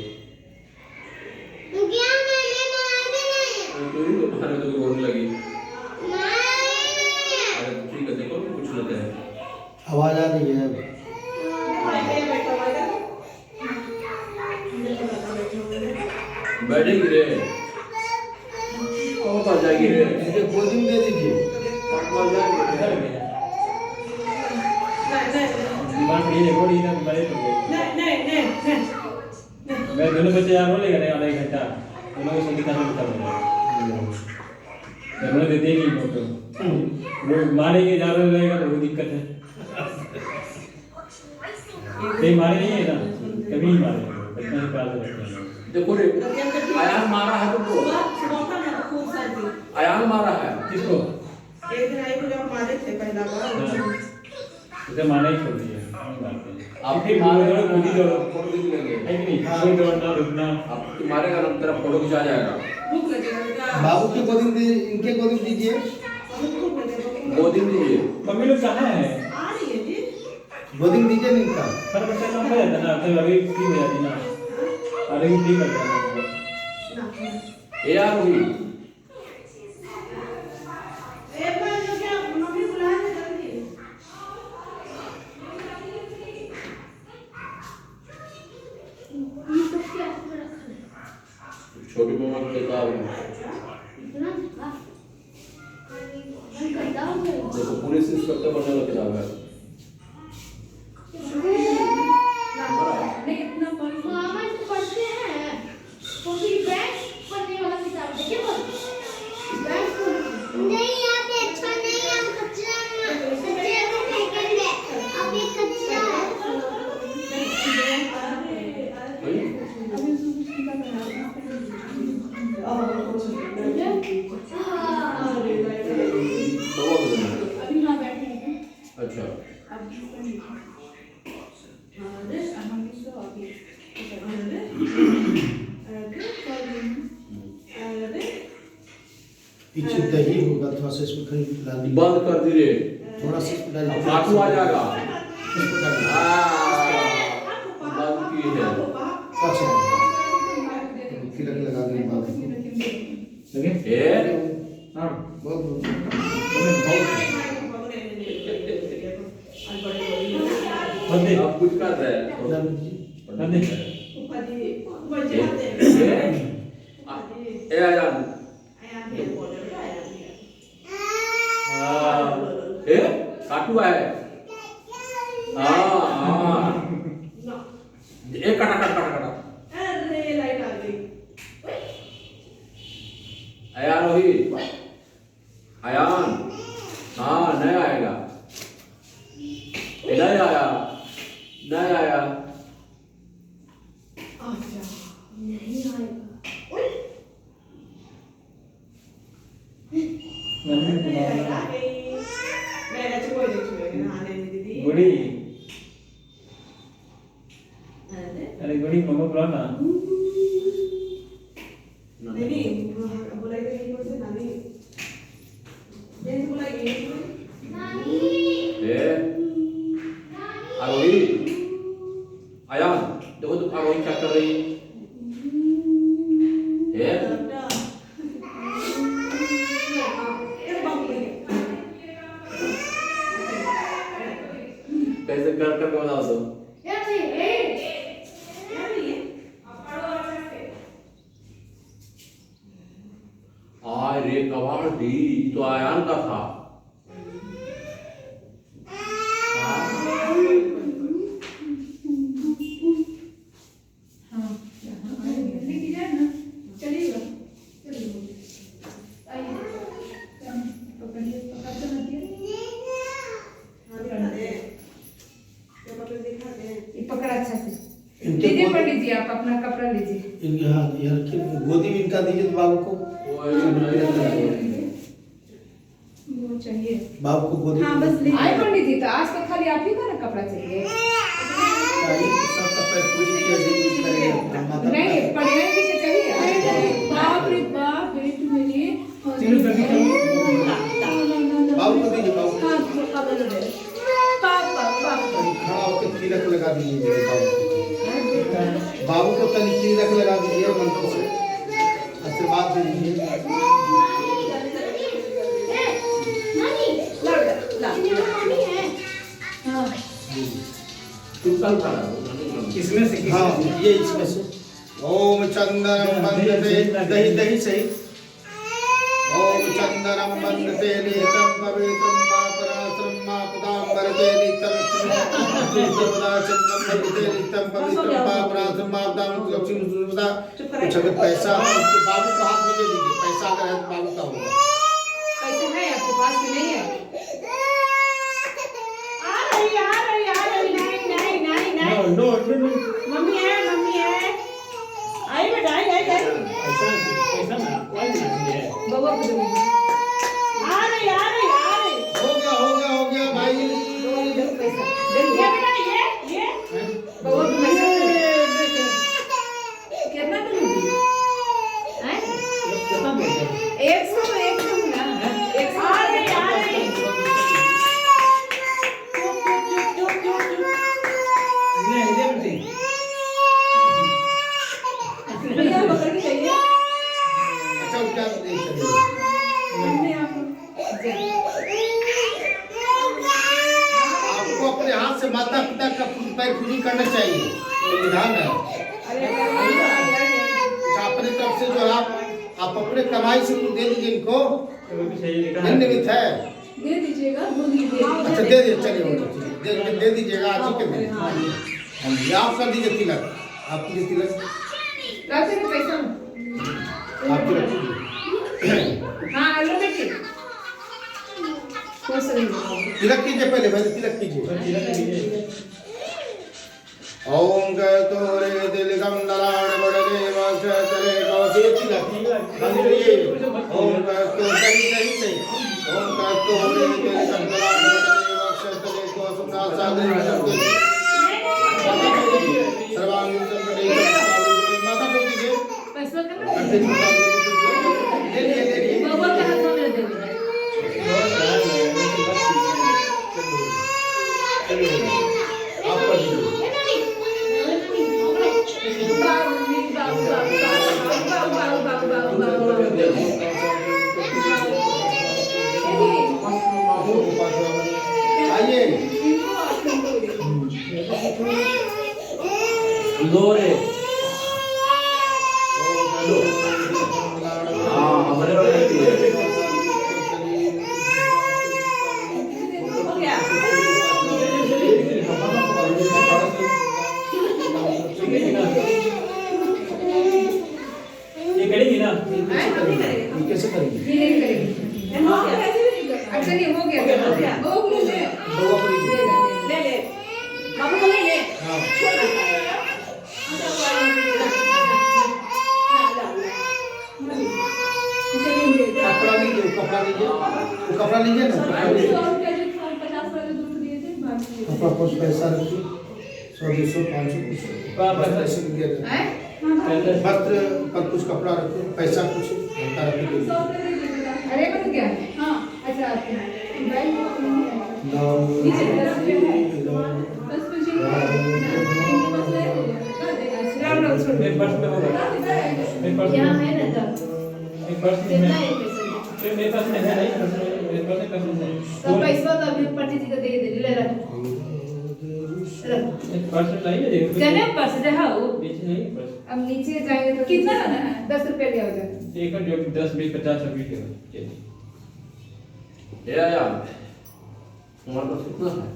तो मारे तो रोने लगी। अरे ठीक है देखो कुछ ना कहे। आवाज आ रही है। बैठेगी रे, और आ जाएगी रे। इनके गोदी में दे दीजिए। और जाएगी रे। बात ये देखो ये ना बड़े तो मैं दोनों बच्चे यार रोलेगा नहीं आधा एक घंटा दोनों को संगीत में बता दूंगा दोनों दे देगी फोटो वो मारेंगे ज्यादा रहेगा तो वो दिक्कत है कहीं मारे नहीं है ना कभी नहीं मारे बचपन से प्यार से रखते हैं देखो रे, अयान मारा है तुमको। अयान मारा है किसको एक दिन आई को जब मारे थे पहला बार उसे मारना ही छोड़ दिया नहीं मारते आपके आपके मारे मारो गोदी दौड़ो फोटो खींच लेंगे। है कि नहीं कोई दौड़ना रुकना आप मारेगा ना तेरा फोटो खिंचा जाएगा। भूख लगेगा बाबू की गोदी में इनके गोदी में दीजिए। भूख लगेगा गोदी में दीजिए। मम्मी लोग कहाँ है आ रही है जी गोदी में दीजिए नहीं इनका। हर बच्चा काम हो जाता ना तो अभी फ्री हो जाती ना अरे फ्री कर देना ए यार हुई एक बार जो क्या मम्मी बुलाए थे जल्दी ये तो क्या रखा है छोटी मम्मा की किताब है। इतना गंदा हो गया देखो पुलिस इंस्पेक्टर बनने वाला किताब है। नहीं इतना पढ़ मामा तो पढ़ते हैं तो फिर बैंक पढ़ने वाला किताब देखिए बोल बैंक नहीं आप अच्छा नहीं हम कच्चा कच्चे को फेंकेंगे अब ये कच्चा है दवा को देना है। अभी यहाँ बैठे हैं अच्छा अब हम इसको अभी पीछे दही होगा थोड़ा सा इसमें कहीं डाल दीजिए। बंद कर दी रे, थोड़ा सा इसमें डाल दीजिए। आंसू आ जाएगा। इसको डाल दीजिए। बंद की है। अच्छा तिलक लगा देंगे बाबू को। लगे ए हाँ बहुत बहुत बंदे अब कुछ कर रहे हैं। डाल दीजिए। बंदे ए आजान ए काटू है। हाँ ए काटा काटा काटा काटा अयान हुई अयान। हाँ नहीं आएगा, नहीं आया, नहीं आया। नहीं आएगा गुड़ी अरे गुड़ी मम्मा बुला ना ए आरोही अयान देखो तुम आरोही क्या कर रही है। कैसे कर कर बता दो। आय रे कबाड़ दी तो आयान का था। पकड़ा अच्छा से इनके लीजिए, गोदी- पढ़ लीजिए आप अपना कपड़ा लीजिए। इनके हाथ ये रखिए गोदी में इनका दीजिए तो बाबू को। ये बाबू को गोदी हाँ बस ले आए पंडित जी तो आज तो खाली आप ही का ना कपड़ा चाहिए। सबका पैर पूछ के यूज करेंगे माता नहीं पंडित जी के चाहिए। बाप रे बाप बेट मेरी तीन रुपए की बाबू को दीजिए बाबू हाँ पापा दे दे पापा पापा खड़ा होकर तिलक लगा दीजिए बाबू को तनी तिलक लगा दीजिए मंत्र से आशीर्वाद दे दीजिए। हाँ तुम कल खा रहा इसमें से हाँ ये इसमें से ओम चंदनम वंदते दही दही सही ओम चंदनम वंदते नेत्रम पवित्रम पापराश्रम मापदांबरते नित्यलक्ष्मी सर्वदा चंदनम वंदते नित्यम पवित्रम पापराश्रम मापदां लक्ष्मी सर्वदा। कुछ अगर पैसा उसके बाबू को हाथ में दे दीजिए पैसा अगर है तो बाबू का होगा। पैसे है आपके पास कि नहीं है? नो नो नो मम्मी है आई बेटा आई पैसा ना कोई नहीं है। बउआ को दो। आ रही हो गया भाई दो पैसा दे ये दिया। बेटा ये बउआ को पैसा दे। कितना दूँगी हैं? कितना बोलते हैं? 100 ना 100 आ रही ले ले बेटी भैया पकड़ के चाहिए अच्छा क्या नहीं चलेगा हमने आप आपको अपने हाथ से माता पिता का पैर खुली करना चाहिए ये विधान है। अपने तरफ से जो आप अपने कमाई से कुछ दे दीजिए इनको तो भी सही लिखा धन निमित्त है। दे दीजिएगा बोलिए दे अच्छा दे दे चलिए वो तो दे दीजिएगा आज ही के दिन। हाँ जी आप कर दीजिए तिलक आप कीजिए तिलक लाते हैं पैसा। आप तिलक कीजिए हाँ लो बेटी। कौन सा तिलक कीजिए पहले पहले तिलक कीजिए। ओम गतो रे दिलगम नराण बड़ले वाचले कौसे तिलक मंत्रिये ओम गतो दही दही से ओम गतो रे दिलगम नराण बड़ले वाचले कौसुना सागरे सर्वांग संपदे माता को दीजिए पैसा करना अंतिम ले लिए बउआ के हाथ में दे दे आप कर दीजिए आइए लो रे हाँ हमारे वाले भी है। हो गया ये करेगी ना कैसे करेंगे ये नहीं करेगी। हाँ ऐसे भी नहीं करना अच्छा नहीं हो गया। बहू को ले दवा को दीजिए ले बाबू को ले हाँ कपड़ा लीजिए वो कपड़ा लीजिए ना 100 रुपया जो 50 वाले दूध दिए थे बाकी कपड़ा कुछ पैसा रखिए 100 200 500 कुछ पैसे दिए हैं? वस्त्र पर कुछ कपड़ा रखिए पैसा कुछ हल्का रखिए 100 रुपया दे दीजिएगा अरे बन गया। हाँ अच्छा आपके बैग नीचे बस कुछ बस ले राम राम छोड़। मेरे पर्स में होगा मेरे पर्स यहाँ में है ना तब मेरे पर्स में कितना है है पैसा मेरे पास में है नहीं मेरे पास में पैसे नहीं तो पैसा तो अभी पंडित जी को दे दे ले रख एक पर्स लाइए देखो चले पास रहा वो। नीचे नहीं पर्स अब नीचे जाएंगे तो कितना लाना है? 10 रुपए ले आओ जाओ। एक जो 10 20 50 रुपए के चलिए ये आया हमारे पास कितना है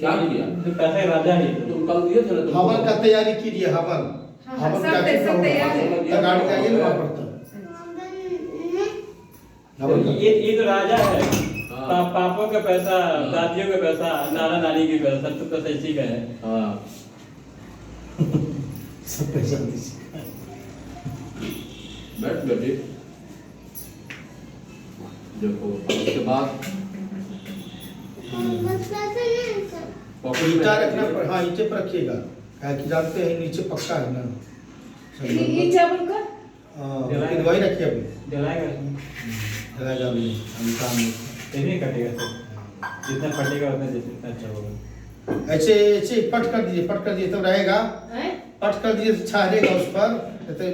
क्या लिया तो पैसे राजा ही तुम कल दिए थे ना तुम हवन का तैयारी कीजिए हवन हाँ, हवन सब क्या सब तैयार है। गाड़ी का ये वहाँ पड़ता हवन का ये तो राजा है हाँ। पापों का पैसा दादियों का पैसा नाना नानी के पैसा सब तो पैसा इसी का है हाँ सब पैसा दीजिए बैठ बेटी देखो उसके बाद पॉकेट में ईटा रखना पड़, हाँ नीचे पर रखिएगा, है कि जानते हैं नीचे पक्का है ना। ये चावल का लेकिन वही रखिए अभी, जलाएगा इसमें, जलाएगा अभी हम काम में। नहीं कटेगा सर, जितना फटेगा उतना जितना अच्छा होगा। ऐसे ऐसे पट कर दीजिए, पट कर दीजिए तब रहेगा, हैं? पट कर दीजिए तो छाहेगा उस पर, तो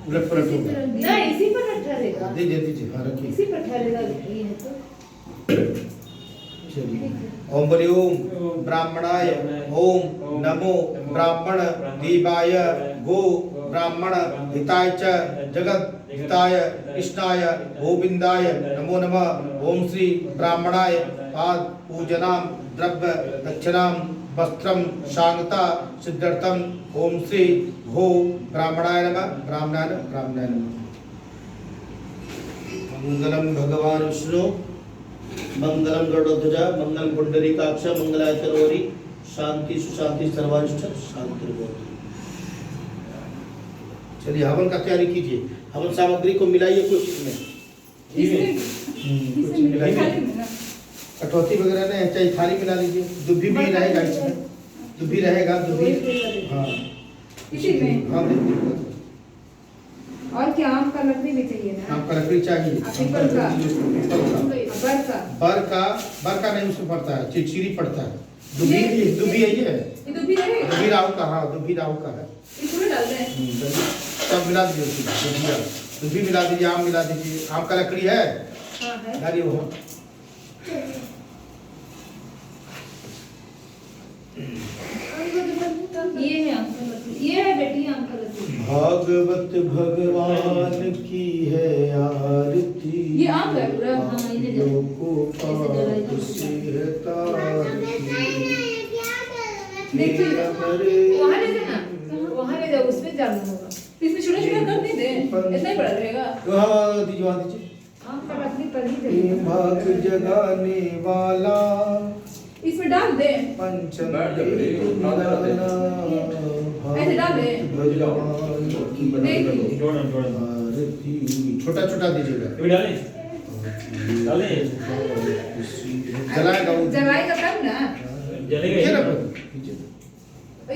उलट पलट होगा। ना इसी पर ठहरेगा, दीजिए दीजिए, हाँ रखिए। इसी पर ठहरेगा ये है तो चलिए। ओम बलि ओम ब्राह्मणाय ओम नमो ब्राह्मण दीवाय गो ब्राह्मण हिताय च जगत हिताय कृष्णाय गोविंदाय नमो नमः। ओम श्री ब्राह्मणाय पाद पूजनाम द्रव्य दक्षिणाम वस्त्रम शांगता सिद्धार्थम। ओम श्री गो ब्राह्मणाय नमः, ब्राह्मणाय नमः, ब्राह्मणाय नमः। मंगलम भगवान विष्णु मंगलम गरुड़ध्वज मंगल पुंडरीकाक्ष मंगलाय तनोहरि शांति सुशांति सर्वारिष्ठ शांति भवतु। चलिए हवन का तैयारी कीजिए, हवन सामग्री को मिलाइए कुछ इसमें, कुछ मिलाइए, कटौती वगैरह नहीं, चाहे थाली मिला लीजिए, दुब्बी भी रहेगा इसमें, दुब्बी रहेगा, दुब्बी हाँ इसी में हाँ बिल्कुल। और क्या आम का लकड़ी भी चाहिए ना? आपका लकड़ी चाहिए, पीपल का, बर का नहीं उसमें पड़ता है, चिड़चिड़ी पड़ता है। दुब्बी दुब्बी है ये, दुब्बी रहेगा, दुब्बी राहु का, हाँ दुब्बी राहु का है। इसमें डाल दें। सब मिला दीजिए उसमें, दुब्बी मिला दीजिए, आम मिला दीजिए। आम का लकड़ी है, हाँ है। डालिए वो। ये है आम का लड्डू, ये है बेटी आम का लड्डू। भागवत भगवान की है आरती, ये आम का है पूरा? हाँ, इन्हें जला- को पाप से है तारती। देखिए, वहाँ ले जाना, वहाँ ले जाओ, उसमें जाना होगा। इसमें छोटा छोटा कर नहीं दे, इतना ही बड़ा रहेगा। वहाँ दीजिए, वहाँ दीजिए। आम का लकड़ी पर ही ये जलेगा। भाग जगाने वाला इसमें डाल दे, पंचम बैठ जा बेटे, डाल दे। ऐसे डाल दे। जोड़न जोड़न आरती छोटा छोटा दीजिएगा। ये डाले डाले जलाएगा वो, जलाएगा तब ना। जलेगा ये ना ये।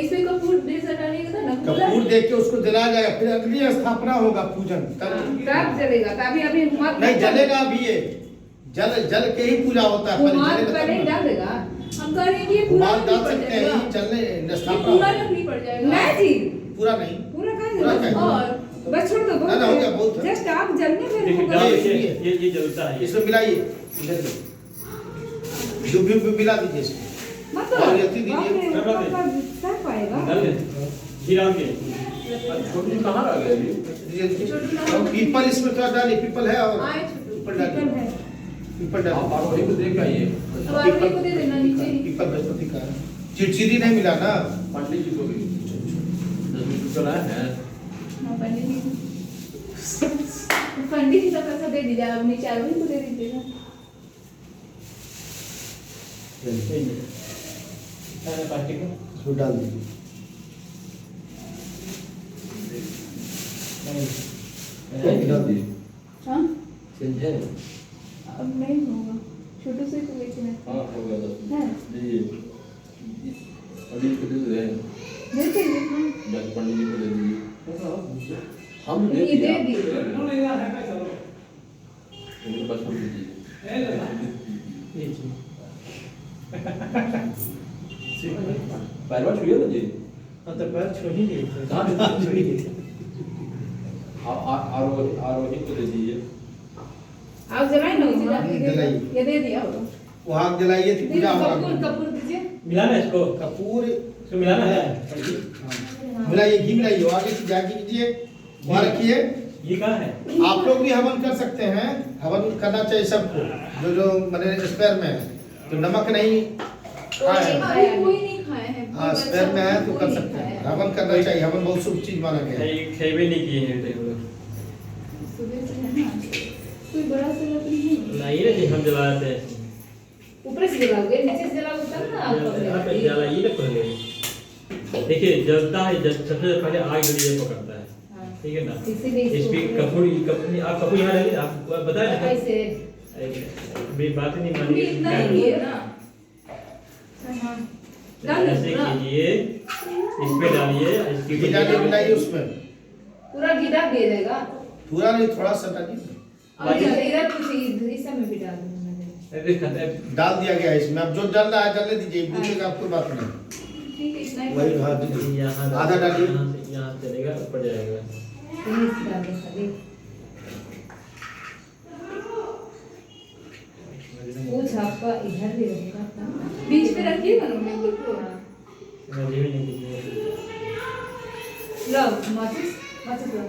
इसमें कपूर देर से डालिएगा ना, कपूर देख के उसको जलाया जाएगा, फिर अगली स्थापना होगा पूजन, तब जलेगा। तभी अभी मत नहीं जलेगा अभी, ये जल जल के ही पूजा होता है। कुमार जलेगा पहले ही तब ना। डाल देगा। हम कह रहे हैं कि ये पूरा कुमार लकड़ी डाल पड़ सकते जाएगा। हैं, चलने ये स्थापना पूरा होगा। लकड़ी पड़ जाएगा। नहीं जी, पूरा नहीं, पूरा कहाँ पूरा जलेगा? कहाँ? और बस छोड़ दो, ना, ना, हो गया, बहुत है। जस्ट आप जलने में देखिए होगा। डाल ये जलता है। इसमें मिलाइए, दुब्बी भी मिला दीजिए इसमें। मत और ये दीजिए। बाप रे, ऊपर सर पाएगा। डाल दे घी डाल के। छोटी कहाँ रह गई अभी? दीजिए, दीजिए। और पीपल इसमें थोड़ा डालिए, पीपल है और आए छोटू, पीपल डालिए, पीपल है। पीपल आप डालिए। आरोही को देख आइए, अब आदमी को दे देना नीचे ही। पीपल बृहस्पति का है। चिड़चिड़ी नहीं मिला ना। पंडित जी को भी 10 रुपये लाए हैं। हाँ, पंडित जी पंडित जी का पैसा दे दीजिए, आप नीचे आदमी को दे दीजिएगा। प्लास्टिक में इसको डाल दीजिए। डाल दे। हाँ, चेंज है? अब नहीं होगा, छोटू से तो लेके मैं हाँ हो गया 10 है जी। पंडित को दे दे, दे दीजिए। हाँ, पंडित जी को दे दीजिए। हम ये दे दिया। दिए। उनके पास हम दे दीजिए। पैरवा छुए ना जी? हाँ तो पैर छोड़ ही दिए थे। कहाँ पे छोड़ दिए? आरोही को दे दीजिए। आप जलाए ना उसे जाके दे जलाइए। दो। ये दे दिया होगा। वहाँ जलाइए थी, पूजा कपूर होगा। कपूर दीजिए। मिलाना है इसको, कपूर इसको मिलाना है। हाँ। मिलाइए, घी मिलाइए, आगे से जाके कीजिए, वहाँ रखिए। ये कहाँ है? आप लोग भी हवन कर सकते हैं, हवन करना चाहिए सबको, जो जो मैंने स्पेयर में है, तो नमक नहीं खाए हैं। अभी कोई नहीं खाए हैं। हाँ स्पेयर में है तो कर सकते हैं, हवन करना चाहिए। हवन बहुत शुभ चीज माना गया है। खेबे नहीं किए हैं टेबल। सुबह से है ना, कोई बड़ा सा लकड़ी नहीं। नहीं रे, हम जलाते हैं। ऊपर से जलाओगे, नीचे से जलाओगे तब ना यहाँ पे आपका जलाइए ना पहले। देखिए जलता है, सबसे पहले आग जलिए पकड़ता है, ठीक है ना? इसीलिए इस पे कपूर आप कपूर यहाँ डालिए, आप बताएं ना। ऐसे अभी बात नहीं अभी इतना ही है ना। हाँ डाल ऐसे दो पूरा। कीजिए, इस पे डालिए, इसके घी डालिए मिलाइए उसमें। पूरा घी डाल दिया जाएगा। पूरा नहीं, थोड़ा सा डालिए। और इधर कुछ इस में भी डाल दूंगा। डाल दिया गया है इसमें, अब जो डल रहा है डलने दीजिए, पूछेगा आपको बात नहीं। ठीक है इतना ही। वही हाँ दीजिए, यहाँ आधा डालिए। यहाँ चलेगा, ऊपर जाएगा। डाल दे खाली। कुछ आपका इधर भी रहेगा ना। बीच में रखिएगा ना मैं बिल्कुल। मुझे भी नहीं कीजिए। लो माचिस लो।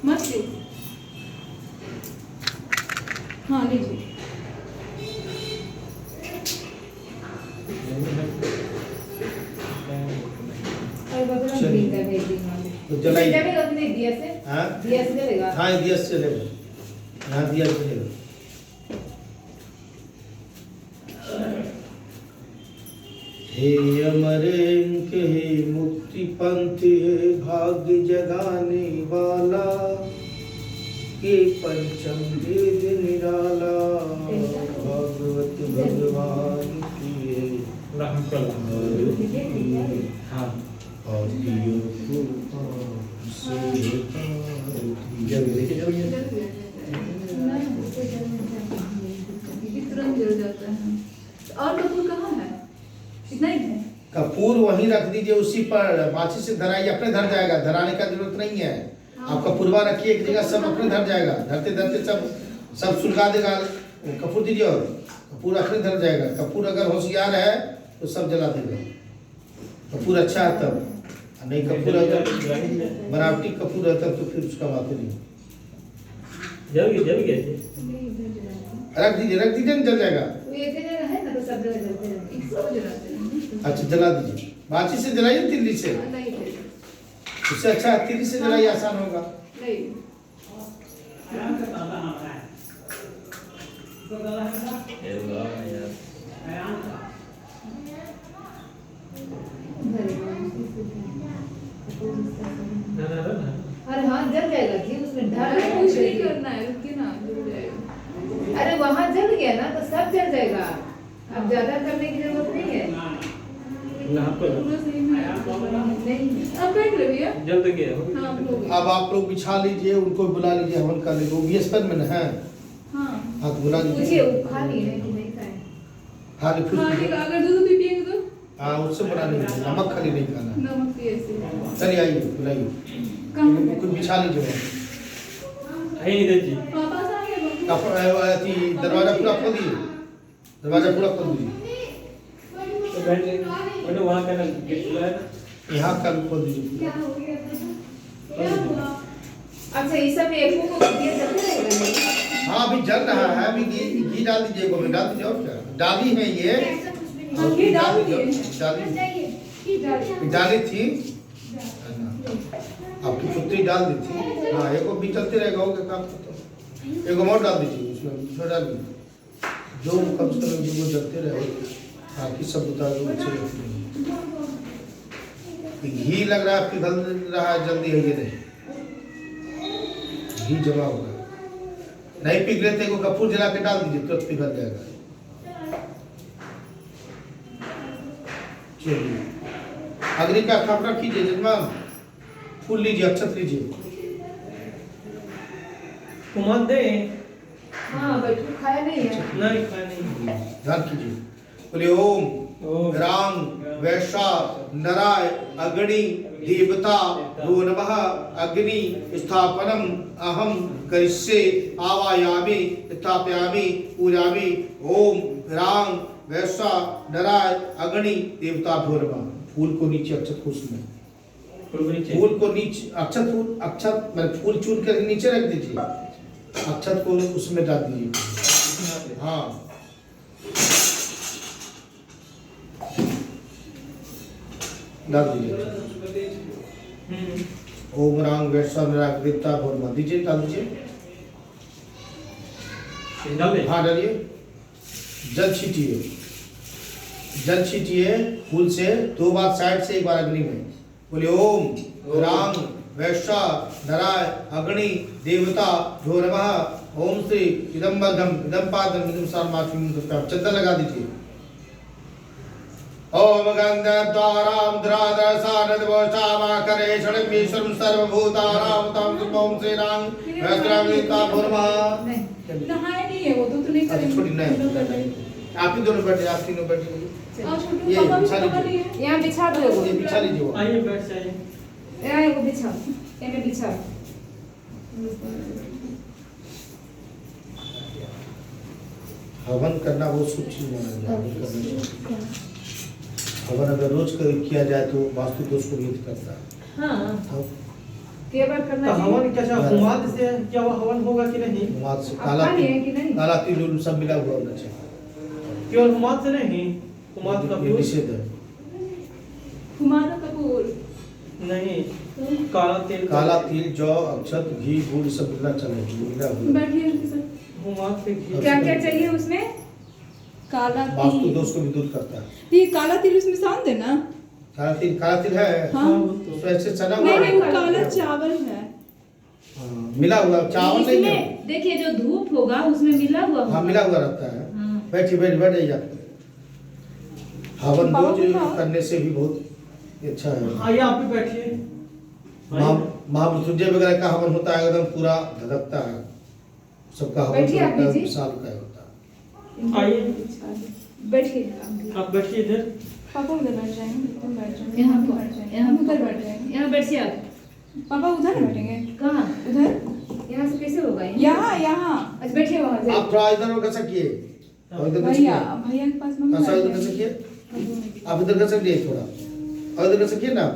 मत लो। हाँ लीजिए। और बगल में ग्रीन का भेज दूंगा। तो जलाइए। जलेगा कि नहीं दिया से? हाँ दिया से जलेगा। हाँ ये दिया से चलेगा, यहाँ दिया से चलेगा। हे अमरेंक हे मुक्ति पंथ हे भाग्य जगाने वाला, के पंचम वेद निराला, भागवत भगवान की है हाँ आदियो कृपा से जल देखिए जल गया। तुरंत जल जाता है। और कपूर कहाँ है? इतना ही है। कपूर वहीं रख दीजिए, उसी पर माचिस से धराइए, अपने धर जाएगा, धराने का जरूरत नहीं है। आप कपूरवा रखिए एक जगह, सब अपने धर जाएगा, धरते धरते सब सुलगा देगा। कपूर दीजिए और कपूर अपने धर जाएगा। कपूर अगर होशियार है तो सब जला देगा। कपूर अच्छा है तब, नहीं कपूर अगर बनावटी कपूर है तब तो फिर उसका बात नहीं। जल गया रख दीजिए ना, जल जाएगा। वो एक जगह है ना तो सब जगह जलते रहते हैं। एक सौ जलाते हैं। अच्छा जला दीजिए, माचिस से जलाइए, तिल्ली से, नहीं थे। उससे अच्छा तिल्ली से जलाइए, आसान होगा। नहीं। अरे हाँ जल जाएगा जी, उसमें ढाल अरे कुछ नहीं करना है, रुकिए ना जल जाएगा। अरे वहाँ जल गया ना तो सब जल जाएगा। अब ज्यादा करने की जरूरत नहीं है। पूरा सही में नहीं है। अब बैठ ले भैया। जल तो गया हाँ हम लोग। अब आप लोग बिछा लीजिए, उनको बुला लीजिए, हवन कर लीजिए। वो बीएसपन में है, हाँ हाथ बुला पूछिए लीजिए। वो खा लिए हैं कि नहीं खाए। खाली हाँ खुश ठीक है, अगर दूध भी पिएंगे तो हाँ उससे बना नहीं, नमक खाली नहीं खाना। नमक भी ऐसे। चलिए आइए बुलाइए, कहाँ कुछ बिछा लीजिए। है इधर जी। पापा आ गए। दरवाजा पूरा खोल दीजिए, दरवाजा पूरा खोल दीजिए। तो बैठ मैंने वहाँ का ना गेट खुला है ना। यहाँ का भी खोल दीजिए। अच्छा ये सब एक को दिया चलते रहेगा नहीं? हाँ अभी जल रहा है, अभी घी डाल दीजिए, गोभी डाल दीजिए। और क्या डाली है ये, घी डाल दिए। डाली थी आपकी पुत्री, डाल दी थी। हाँ एक भी चलते रहेगा, हो गया काम खत्म। एक और डाल दीजिए उसमें डाल दीजिए, जो कम से कम जो जलते रहे, बाकी सब बता दो अच्छे लगते हैं। घी लग रहा है पिघल रहा है, जल्दी है ये नहीं, घी जमा होगा। नहीं पिघले थे को कपूर जला के डाल दीजिए, तुरंत पिघल जाएगा। चलिए अग्नि का स्थापना कीजिए। जजमान फूल लीजिए, अक्षत लीजिए। कुमार दे हाँ बैठो, खाया नहीं है। नहीं खाया नहीं। ध्यान कीजिए, बोलिए ओम राम वैश्वा नराय अग्नि देवता भो नमः अग्नि स्थापनम अहम करिष्ये आवायामि स्थापयामि पूजामि। ओम राम वैश्वा नराय अग्नि देवता भो नमः। फूल को नीचे, अक्षत को उसमें, फूल को नीचे, अक्षत मतलब फूल चुन कर नीचे रख दीजिए, अक्षत को उसमें डाल दीजिए। हाँ डाल दीजिए। ओम राम वैश्वा नराय देवता भो नमः दीजिए, डाल दीजिए। डाल दे। हाँ डालिए। जल छीटिए, जल छीटिए फूल से 2 बार साइड से, 1 बार अग्नि में। बोलिए ओम राम वैश्या नराय अग्नि देवता जो नमः। ओम श्री इदम वर्गम इदम पादम इदम सामाचुम। चंदन लगा दीजिए। ओम गंधद्वाराम द्रादसानदवशामाकरे षड्वीश्वरं सर्वभूतानां तं ओम श्री राम वैद्रामिता भूर्मा। नहाए नहीं है वो तो नहीं अच्छा करेंगे। छोटी नहीं आप ही दोनों बैठे, आप तीनों बैठे। और छोटू ये पापा भी बिछा कहाँ लीजिए। नहीं है? यहाँ बिछा दो ये बिछा लीजिए वो। आइए बैठ जाइए। यहाँ वो बिछा ये बिछा। हवन करना वो शुभ चीज माना गया। हवन करना चाहिए। हवन अगर रोज किया जाए तो वास्तु दोष को भेद करता है। हाँ तो केवल करना तो चाहिए। हवन क्या हुमाद से क्या वो हवन होगा कि नहीं? हुमाद से काला है कि नहीं? काला तिल उल सब मिला हुआ होना चाहिए। केवल हुमाद से नहीं, हुमाद का ये निषेध है। हमारा कपूर नहीं, काला तेल काला तिल जौ अक्षत घी गुड़ सब मिला चलेगा। मिला हुआ बैठिए उनके साथ। हुमाद से घी। क्या क्या चाहिए उसमें? काला वास्तु तिल। दोष को भी दूर करता है। ये काला तिल उसमें शांत है ना? काला तिल है। हाँ। तो ऐसे चना नहीं हुआ नहीं, वो है। काला चावल है। हाँ, मिला हुआ चावल नहीं है। इसमें देखिए जो धूप होगा उसमें मिला हुआ हाँ होगा। मिला हुआ रहता है। हाँ। बैठ जाइए आप। हवन पापा रोज को कहा। करने से भी बहुत अच्छा है। आइए आप भी बैठिए। महामृत्युंजय वगैरह का हवन होता है, एकदम पूरा धधकता है। सबका हवन बैठिए आप होता है, जी। विशाल का होता है। आइए बैठिए आप बैठिए इधर। पापा उधर बैठ जाएंगे, तुम बैठ जाओ। यहाँ हम पर- बैठ जाएंगे, यहाँ हम पर- उधर बैठ जाएंगे। यहाँ बैठिए आप। पापा उधर बैठेंगे। कहाँ? उधर। यहाँ से कैसे होगा? यहाँ यहाँ। अच्छा बैठिए वहाँ से। आप थोड़ा इधर कर सकिए और इधर कर भैया सकिए। भैया के पास मम्मी अच्छा बैठ इधर कर जाएंगी। सकिए। आप इधर कर सकिए थोड़ा और इधर कर सकिए ना।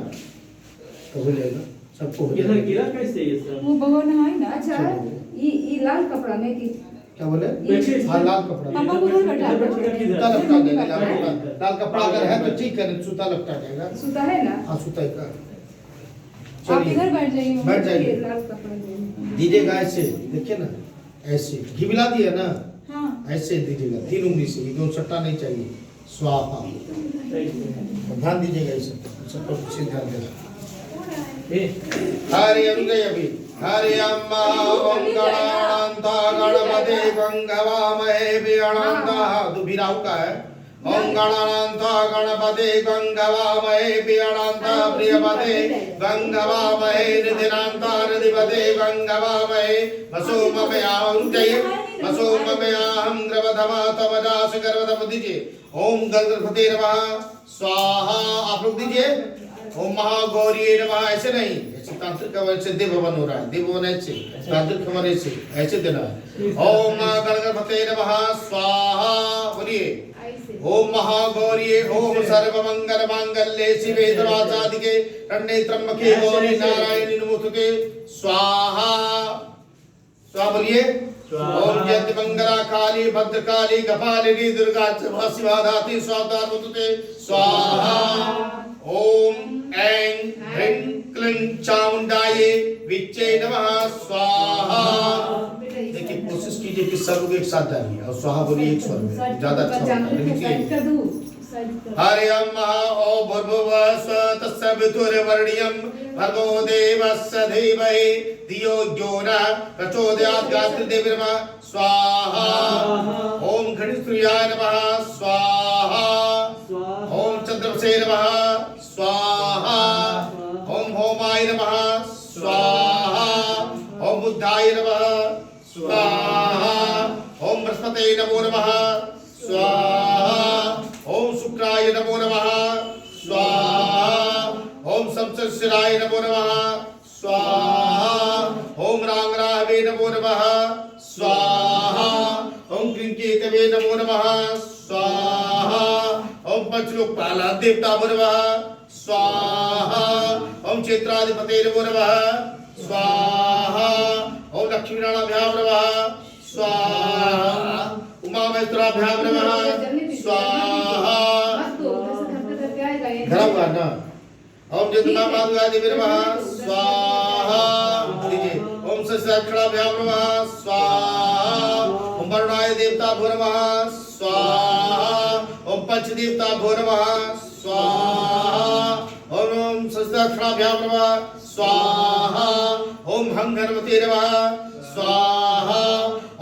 तो हो जाएगा, सबको हो इधर जाएगा। गिरा कैसे ये सब? वो बगोर नहाई ना। अच्छा ये लाल कपड़ा में कि क्या बोले? बैठिए। हाँ लाल कपड़ा। पापा को उधर बैठा इधर दो। बैठिएगा किधर? सूता लपटा देगा। लाल कपड़ा अगर है तो ठीक है, सूता लपटा देगा। सूता है ना? हाँ सूता का। आप इधर बैठ जाइए। बैठ जाइए। ये लाल कपड़ा में। दीजिएगा ऐसे, देखिए ना ऐसे घी मिला दिया ना, हाँ। ऐसे दीजिएगा 3 उंगली से। ये दोनों सट्टा नहीं चाहिए। स्वाहा। ध्यान दीजिएगा इसे, सबको पीछे ध्यान देना। हरि अनुदय अभी हरि अम्मा ओम गणानंत गणपति गंगवामहे विअनंत। दुभिराव का है। ओम गणानंत गणपति गंगवामहे विअनंत प्रियपते गंगवामहे निधिनांत निधिपते गंगवामहे वसो ममया अनुदय वसो ममया हम द्रवधमा तवदास गर्वधम दीजिए। ओम गणपति नमः स्वाहा। आप लोग दीजिए। ओम महागौरी नमः। ऐसे नहीं, ऐसे तांत्रिक हवन से देव हवन हो रहा है। देव हवन ऐसे, तांत्रिक हवन ऐसे, ऐसे देना है। ओम गणपते नमः स्वाहा। बोलिए ओम महागौरी ओम सर्वमंगल मांगल्ये शिवे सर्वासाधिके शरण्ये त्र्यंबके गौरी नारायणी नमोस्तुते स्वाहा। स्वाहा बोलिए। ओम जयंती मंगला काली भद्रकाली कपालिनी दुर्गा शिवा धात्री स्वाहा नमोस्तुते स्वाहा। ओम ऐं ह्रीं क्लीं चामुंडाये विच्चे नमः स्वाहा। देखिए कोशिश कीजिए कि सब लोग एक साथ जाइए और स्वाहा बोलिए एक स्वर में, ज्यादा अच्छा होता है। लिखिए हरि अम्मा ओ भूर्भुवः स्वः तस्य वितुर्वरेण्यं भर्गो देवस्य धीमहि धियो यो नः प्रचोदयात् गायत्री देवी नमः स्वाहा। ओम गणेशाय नमः स्वाहा। ओम चंद्रमसे नमः स्वाहा। ओम होमाय नमः स्वाहा। ओम बुद्धाय नमः स्वाहा। ओम बृहस्पते नमो नमः स्वाहा। ओम शुक्राय नमो नमः स्वाहा। ओम संसर्शिराय नमो नमः स्वाहा। ओम रांगरावे नमो नमः स्वाहा। ओम क्लींकेतवे नमो नमः स्वाहा। ओम पंचलोकपाल देवता नमो नमः स्वाहा। ओम क्षेत्राधिपते नमो नमः स्वाहा। ओम लक्ष्मीनारायणाभ्यां नमः स्वाहा। उमामहेश्वराभ्यां नमः स्वाहा। धरा हुआ ना। ओम जगन्नाथ देवी नमः स्वाहा। दीजिए। ओम सहस्राभ्यां नमः स्वाहा। ओम वरुणाय देवता भो नमः स्वाहा। ओम पंचदेवता भो नमः स्वाहा। ओम दक्षिणाभ्यां नमः स्वाहा ओम हं गणपते नमः स्वाहा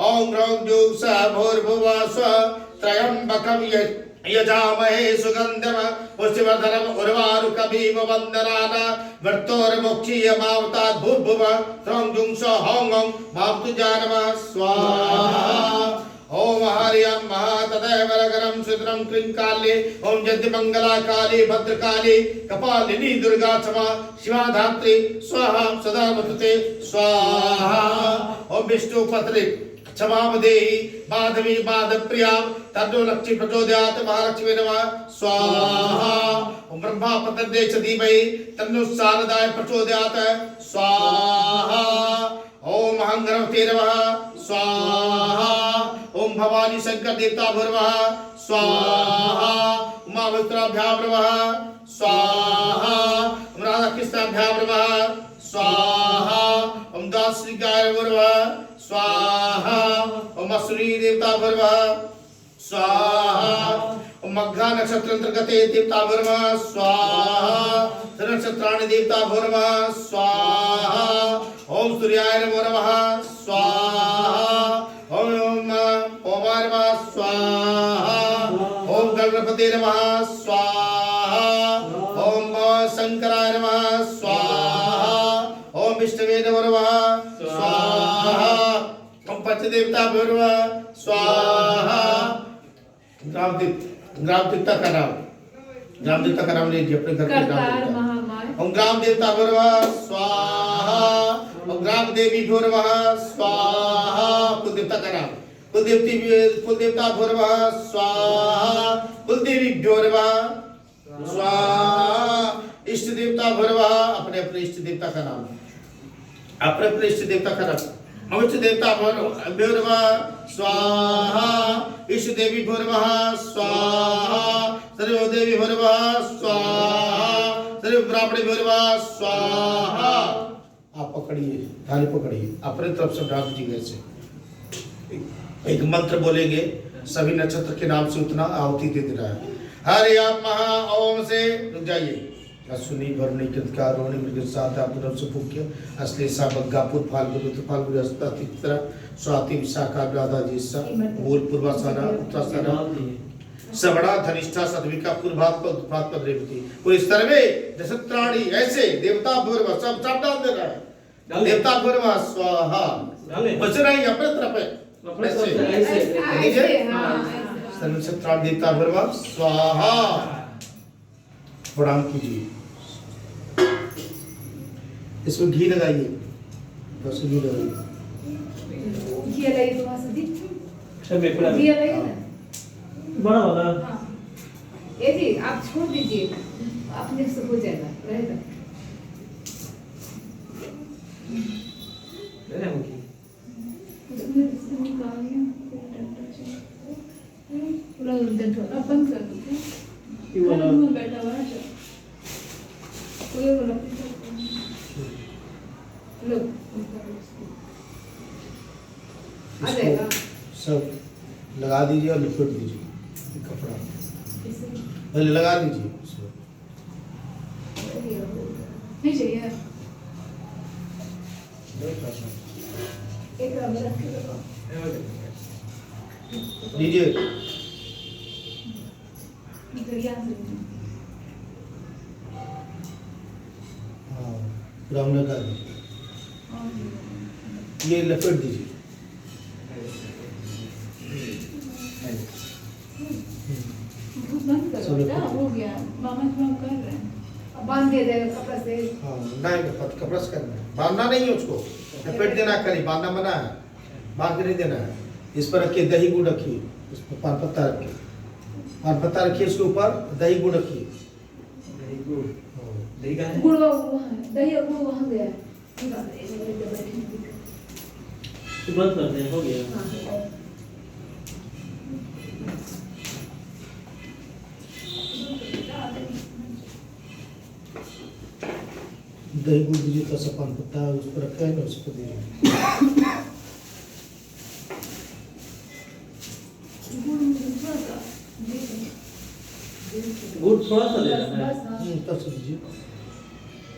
ओम ग्रौं जुग स भूर्भुवः स्वः त्र्यंबकं यजामहे सुगंधम पुष्टिवर्धनम उर्वारुकमिव वन्दनाना वर्तोर्मुक्षीयमावतात् भूर्भुवः त्रं जुं स हौं हौं मातुजा नमः स्वाहा ओम हरियं महातदैव रगरं सुदरं क्लींकाले ओम जद्दिमंगला काली भद्रकाली कपालिनी दुर्गा क्षमा शिवा धात्री स्वाहा सदा वतते स्वाहा ओम विष्णु पत्रे क्षमावदेहि माधवी माधप्रिया तन्नो लक्ष्मी प्रचोदयात् महालक्ष्मी नमः स्वाहा ओम ब्रह्मा पतदेश धीमहि तन्नो शारदाय प्रचोदयात् स्वाहा ओम हं गणपते नमः स्वाहा ओम भवानी शंकर देवता भूर्भुवः स्वाहा उमा विष्णुभ्यां नमः स्वाहा ओम राधा कृष्णाभ्यां नमः स्वाहा ओम दासरिकाय भूर्भुवः स्वाहा ओम असुरी देवता भूर्भुवः स्वाहा ओम मघा नक्षत्र अंतर्गते देवता भूर्भुवः स्वाहा नक्षत्राणि देवता भूर्भुवः स्वाहा ओम सूर्याय नमो नमः स्वाहा ओम ओमाय नमः स्वाहा ओम गणपते नमः स्वाहा ओम शंकराय नमः स्वाहा ओम विष्णवे नमो नमः स्वाहा ओम पंचदेवता भूर्भुवः स्वाहा ग्राम देवता का नाम लीजिए अपने घर के ग्राम देवता ओम ग्राम देवता भूर्भुवः स्वाहा ओम ग्राम देवी भूर्भुवः स्वाहा कुल देवता का नाम कुल देवता भूर्भुवः स्वाहा कुल देवी भूर्भुवः स्वाहा इष्ट देवता भूर्भुवः अपने अपने इष्ट देवता का नाम अपने अपने इष्ट देवता का नाम अविष्ट देवता भूर्भुवः स्वाहा इष्ट देवी भूर्भुवः स्वाहा सर्व देवी भूर्भुवः स्वाहा सर्व ब्राह्मणी भूर्भुवः स्वाहा। आप पकड़िए थाली पकड़िए अपने तरफ से डाल दीजिए ऐसे एक मंत्र बोलेंगे सभी नक्षत्र के नाम से उतना आहुति दे देना है। हरि आप महा ओम से रुक जाइए अश्विनी भरणी कृतकार रोहिणी मृगशिरा पुनः सुपुक्य असले साबग्गा पुर फाल्गुन फाल्गुन हस्ता तित्रा स्वाति विशाखा राधा जीसा मूल पूर्वाषाढ़ा उत्तराषाढ़ा श्रवणा धनिष्ठा सतविका पूर्वात रेवती और इस तरह में नक्षत्राणि ऐसे देवता भूर्भुवः सब डाल देना है देवता भूर्भुवः स्वाहा बच रही अपने तरफ है नक्षत्राणि देवता भूर्भुवः स्वाहा प्रणाम कीजिए इसमें घी लगाइए बस घी लगाइए बड़ा वाला ये जी आप छोड़ दीजिए अपने से हो जाएगा रहेगा बंद कर दो बैठा हुआ है लो आ जाएगा सब लगा दीजिए और लिपट दीजिए कपड़ा पहले लगा दीजिए नहीं चाहिए एक रख के दो लीजिए हाँ पूरा लगा दीजिए ये लपेट दीजिए बंद करो बेटा हो गया मामा काम कर रहे हैं बांध दे देगा कपड़ा से हाँ नहीं कपड़ा से करना है बांधना नहीं है उसको लपेट देना है खाली बांधना मना है बांध के नहीं देना है इस पर रखिए दही गुड़ रखिए इस पर पान पत्ता रखिए पान पत्ता रखिए इसके ऊपर दही गुड़ रखिए गुड़ वहाँ दही गुड़ वहाँ गया है बंद कर दे हो गया दही गुड़ दीजिए तो सब पान पत्ता उस पर रखा है ना उसको दीजिए गुड़ थोड़ा सा ले लेना है तब से दीजिए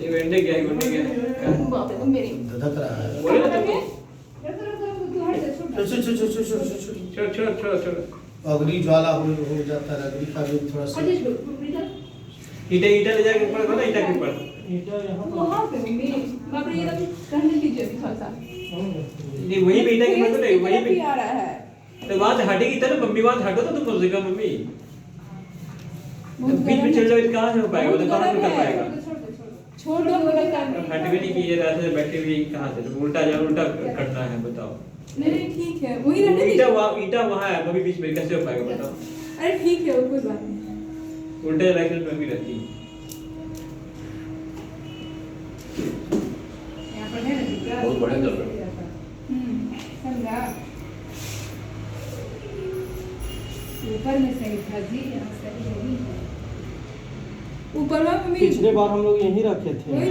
ये वेंडे गया बाप रे, मेरी धधक रहा है। बोले ना तुमको तू हट जा, छोड़ दे। छोड़ अग्नि ज्वाला हो जाता है, अग्नि का भी थोड़ा सा। हट जा, छोड़, बेटा। ईटा ले जाके ऊपर रखो ना, ईटा के ऊपर। ईटा यहाँ वहाँ पे मम्मी, बाप रे, ये तो रहने दीजिए अभी थोड़ा सा। नहीं वहीं पे ईटा के ऊपर नहीं, वहीं पे। आ रहा है। तो वहाँ से हटेगी तब मम्मी, वहाँ से हटो तो तुम बोलेगा मम्मी। बीच में चल जाओ तो कहाँ से हो पाएगा, मतलब कहाँ से कर पाएगा। छोड़ दो, हट भी नहीं की ये रास्ते से बैठे हुए कहाँ से, तो उल्टा करना है बताओ। नहीं ठीक है, वही रहने दीजिए। ईटा वहाँ है, मम्मी बीच में कैसे हो पाएगा बताओ। अरे ठीक है, वो कोई बात नहीं। उल्टे डायरेक्शन में भी रहती है। यहाँ पर है ना दिक्कत। बहुत बढ़िया चल रहा है। समझा? ऊपर में सही था जी, यहाँ सही नहीं है। ऊपर में मम्मी, पिछले बार हम लोग यहीं रखे थे। वही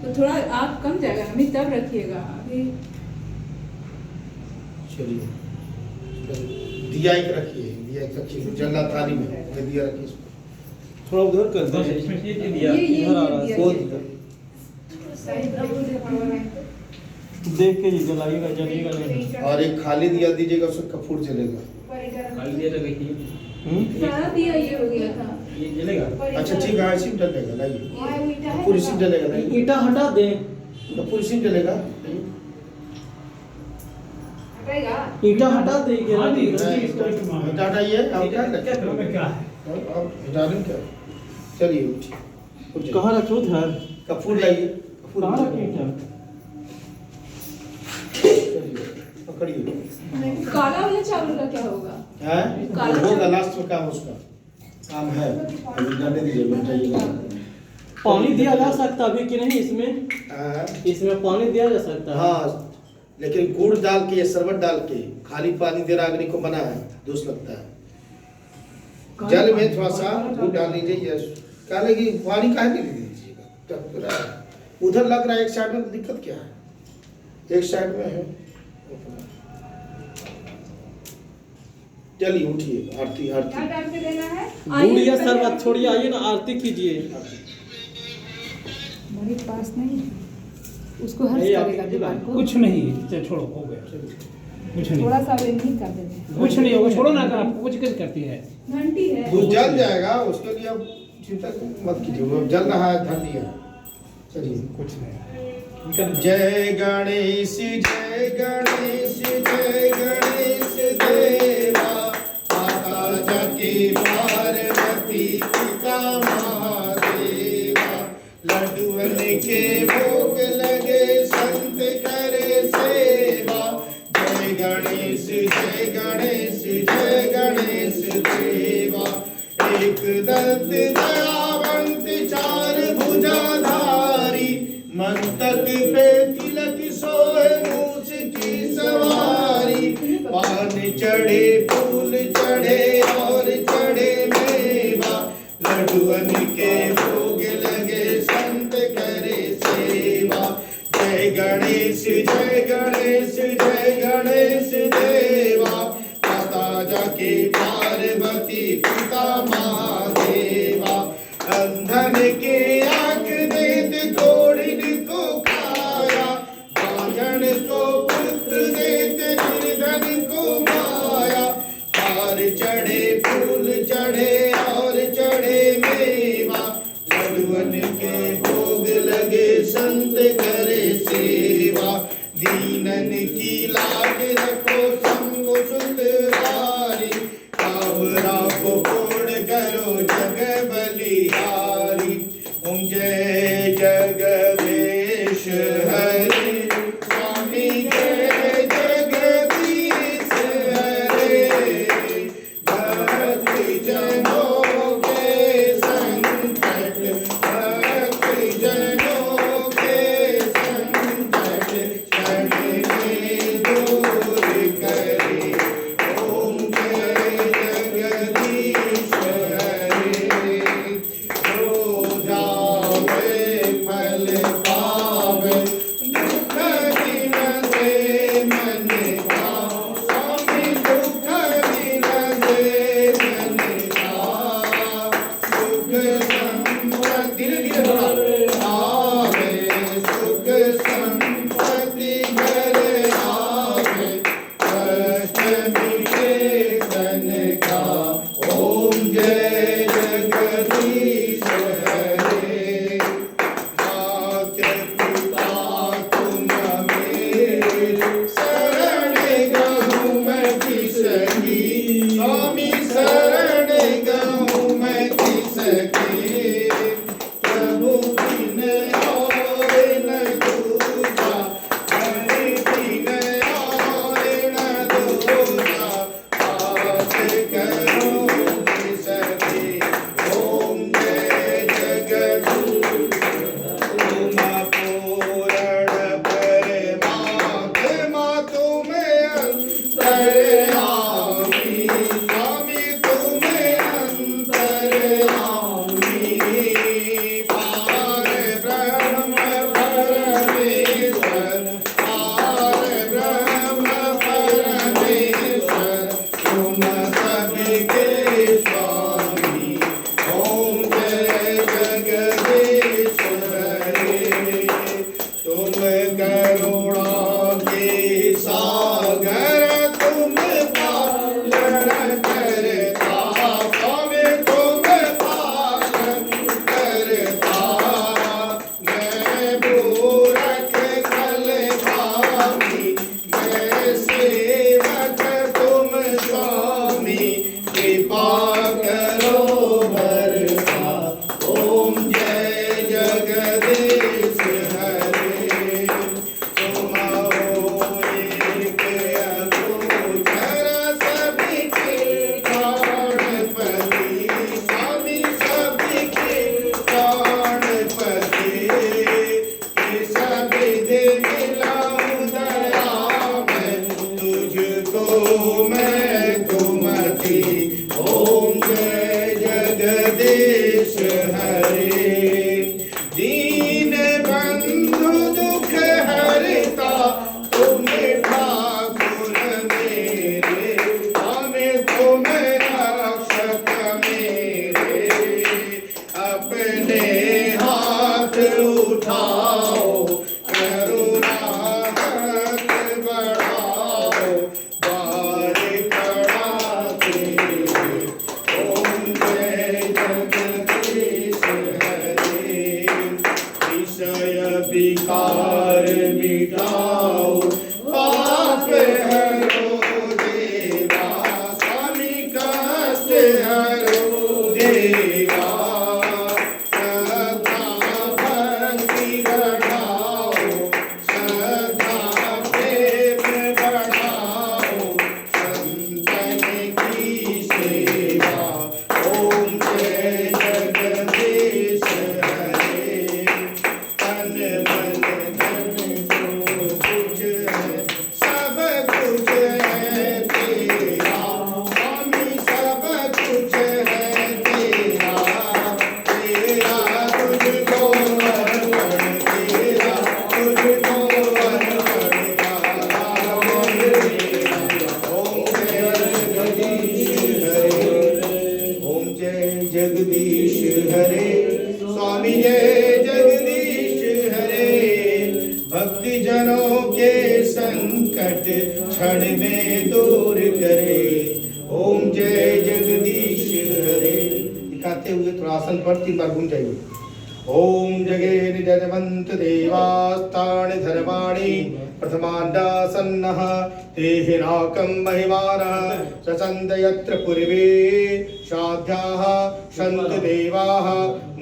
तो थोड़ा आग कम जाएगा मम्मी, तब रखिएगा अभी। चलिए दिया एक रखिए, दिया एक रखिए, जो जल रहा थाली में वो दिया रखिए इसमें। थोड़ा उधर कर बस दे। इसमें ये दिया ये इधर आ रहा है। दिया, वो ये। दिया। सही था। देख के ही जलाइएगा, जलेगा नहीं। और एक खाली दिया दीजिएगा, उसमें कपूर जलेगा। खाली दिया तो देखिए सारा दिया ये हो गया था। ये जलेगा। अच्छा ठीक है, इसी में डलेगा, लाइए वहाँ ईटा है कपूर इसी में ना? डलेगा, लाइए ईटा हटा दे। कपूर इसी में डलेगा। हटेगा? ईटा हटा दे के हाँ जी, हटा हटाइए, अब क्या क्या करें? करोगे क्या है? अब हटा दें क्या? चलिए उठिए। कहाँ रखे उधर? कपूर लाइए, कपूर कहाँ रखे ईटा? चलिए, पकड़िए। काला वाला चावल का क्या होगा? हैं? काला होगा, चावल। लास्ट में काम उसका काम है, अभी जाने दीजिए, बैठाइएगा। पानी दिया जा सकता अभी कि नहीं इसमें? हाँ, इसमें पानी दिया जा सकता है? हाँ, लेकिन गुड़ डाल के, शरबत डाल के, खाली पानी दे अग्नि को मना है, दोष लगता है। जल में थोड़ा सा गुड़ डाल लीजिए, क्या लगी पानी काहे नहीं दीजिएगा, टप रहा है। उधर लग रहा है एक साइड में, तो दिक्कत क्या है, एक साइड में है। चलिए उठिए, आरती क्या आरती डाल के देना है? गुड़ या शरबत छोड़िए, आइए ना आरती कीजिए। मेरे पास नहीं है। उसको हर्ष नहीं, आप करेगा दीवार को। कुछ नहीं, चल छोड़ो, हो गया। कुछ नहीं, थोड़ा सा वे नहीं कर देते हैं। कुछ नहीं होगा, छोड़ो ना, आप कुछ कैसे करती है? घंटी है। वो जल जाएगा, उसके लिए अब चिंता मत कीजिए, वो जल रहा है, धर दिया। चलिए कुछ नहीं। जय गणेश जय गणेश जय गणेश देवा, माता जकी पार्वती पिता महादेवा, लड्डुअन के भोग लगे संत करे सेवा, जय गणेश जय गणेश जय गणेश देवा, एक दंत दयावंत चार भुजाधारी, मस्तक पे तिलक सोए मूछ की सवारी, पान चढ़े फूल चढ़े और चढ़े मेवा, लड्डुअन के भोग लगे संत करे सेवा, जय गणेश जय गणेश जय गणेश देवा, माता जाके पार्वती पिता महादेवा, अंधन के आंख देत कोढ़िन को काया, बांझन को पुत्र देत निर्धन को माया, हार चढ़े फूल चढ़े और चढ़े मेवा, लड्डुअन के भोग लगे संत करे सेवा, दीनन की लाज रखो संग सुंदरारी, कावरा को पूर्ण करो जग बलिहारी, ओम जय जगदीश हरे स्वामी जय जगदीश हरे, भक्त जनों के संकट, भक्त जनों के संकट, क्षण में विधि मिलाऊं दया में तुझको मैं कुमति। ओम जय जगदीश हरे। दीन बंधु दुख हरता तुम ठाकुर मेरे। हम तुम रक्षक मेरे। अपने हाथ उठाओ करुणा हाथ बढ़ाओ द्वार खड़ा तेरे। ओम जय जगदीश हरे। विषय विकार मिटाओ पाप हरो देवा। स्वामी कष्ट हरो देवा। श्रद्धा भक्ति बढ़ाओ श्रद्धा प्रेम बढ़ाओ संतन की सेवा। ओम जय जगदीश हरे। तन मन धन जो कुछ है सब कुछ है तेरा। स्वामी सब कुछ है तेरा। तेरा तुझको अर्पण तेरा तुझको अर्पण ओम जय जगदीश हरे। स्वामी जय जगदीश हरे। भक्ति जनों के संकट क्षण में दूर करे। ओम जय जगदीश हरे। दिखाते हुए थोड़ा आसन पर 3 बार घूम जाइए। ओम जगेन जजवंत देवास्तान धर्माणि प्रथमान्नासन्नः तेहि नाकं महिमानः सचन्द यत्र पूर्वे साध्याः सन्त देवाः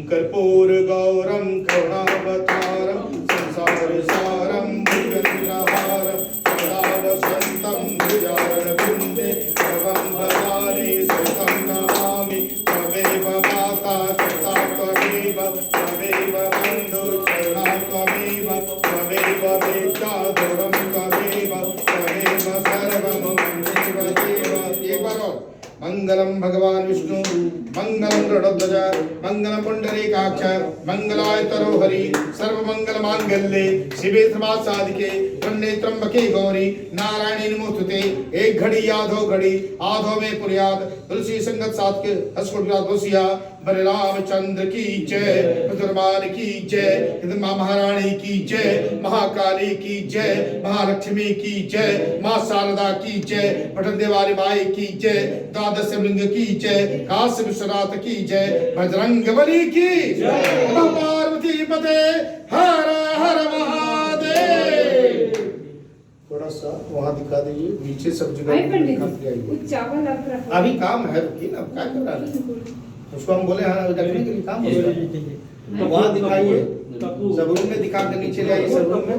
कर्पूर गौरं करुणावतारं संसारसारं भुजगेन्द्रहारं सदा वसन्तं भुजारविन्दे सर्वं वदामि सहितं नमामि। त्वमेव माता पिता त्वमेव त्वमेव बन्धु शरणा त्वमेव त्वमेव वेत्ता गुरुं त्वमेव त्वमेव सर्वं ममेव देव। एक बार और। मंगलम भगवान विष्णु मंगलम गरुड़ध्वज मंगलम पुंडरीकाक्ष मंगलाय तरोहरि सर्वमंगल मांगल्ये शिवे सर्वार्थ साधिके शरण्ये त्र्यंबके गौरी नारायणी नमोस्तुते। एक घड़ी आधो घड़ी आधो में पुर्याद तुलसी संगत साथ के हसकोट बसिया बलराम चंद्र की जय। मधुरमान की जय। माँ महारानी की जय। महाकाली की जय। महालक्ष्मी की जय। माँ शारदा की जय। पठन देवारी माई की जय। द्वादश लिंग की जय। काशी विश्वनाथ की जय। बजरंग बली की जय। पार्वती पते हर हर महादेव। थोड़ा सा वहाँ दिखा दीजिए नीचे सब जगह दिखा दीजिए। कुछ चावल आप रखो। अभी काम है रुकिए ना क्या कर रहा है उसको हम बोले हाँ रखने के लिए काम हो रहा है। तो वहाँ दिखाइए सब रूम में दिखा के नीचे ले आइए सब रूम में।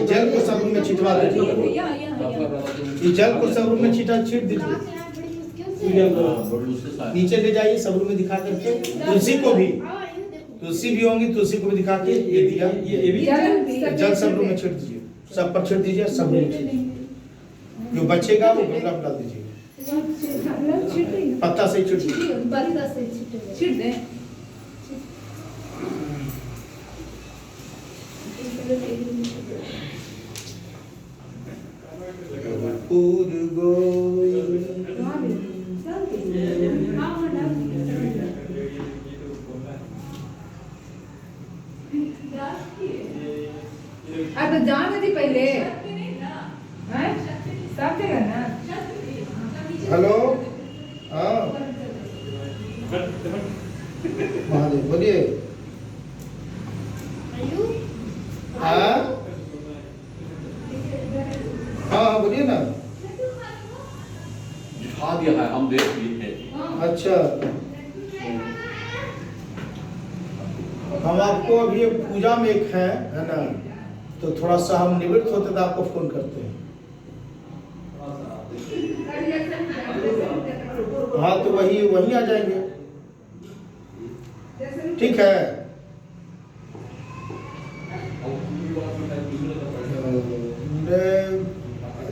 जल को सब रूम में छिटवा दीजिए। ये जल को सब रूम में छीट दीजिए। नीचे ले जाइए सब रूम में दिखा करके। तुलसी को भी तुलसी भी होंगी तुलसी को भी दिखा के ये दिया ये भी जल सब रूम में छिट दीजिए। सब पर छिट दीजिए सब रूम में जो बचेगा वो गंगा में डाल दीजिए। पत्ता से छिट दीजिए। अब तो जान थी पहले हैं सब जगह ना। हेलो हाँ महादेव बोलिए। हाँ हाँ बोलिए ना। दिखा दिया है हम देख लिए हैं। अच्छा हम आपको अभी पूजा में एक है ना तो थोड़ा सा हम निवृत्त होते तो आपको फोन करते हैं। हाँ तो वही आ जाएंगे। ठीक है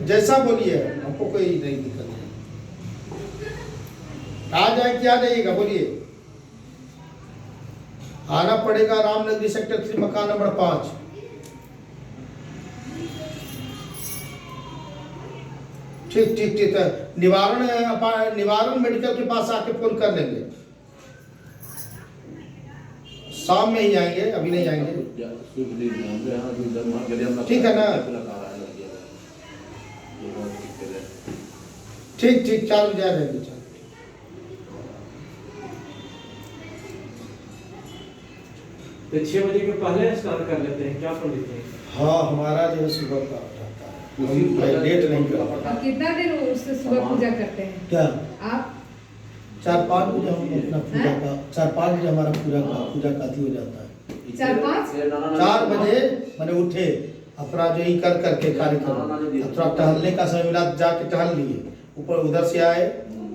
जैसा बोलिए, हमको कोई नहीं दिक्कत है। आ जाए क्या जाइएगा बोलिए। आना पड़ेगा रामनगरी सेक्टर 3 मकान नंबर 5। ठीक ठीक ठीक है। निवारण मेडिकल के पास आके फोन कर लेंगे। शाम में ही आएंगे, अभी नहीं आएंगे। ठीक है ना? ठीक ठीक 4 बजे आ जाएंगे। तो 6 बजे के पहले स्नान कर लेते हैं क्या पंडित जी? हाँ, हमारा जो है सुबह का रहता है, लेट नहीं करता। कितना देर उससे सुबह पूजा करते हैं क्या आप? 4-5 बजे हम अपना पूजा का 4-5 बजे हमारा पूजा का हो जाता है। 4 बजे मैंने उठे, अपना जो ही कर करके कार्यक्रम, थोड़ा टहलने का समय मिला, जाके टहल लिए, ऊपर उधर से आए,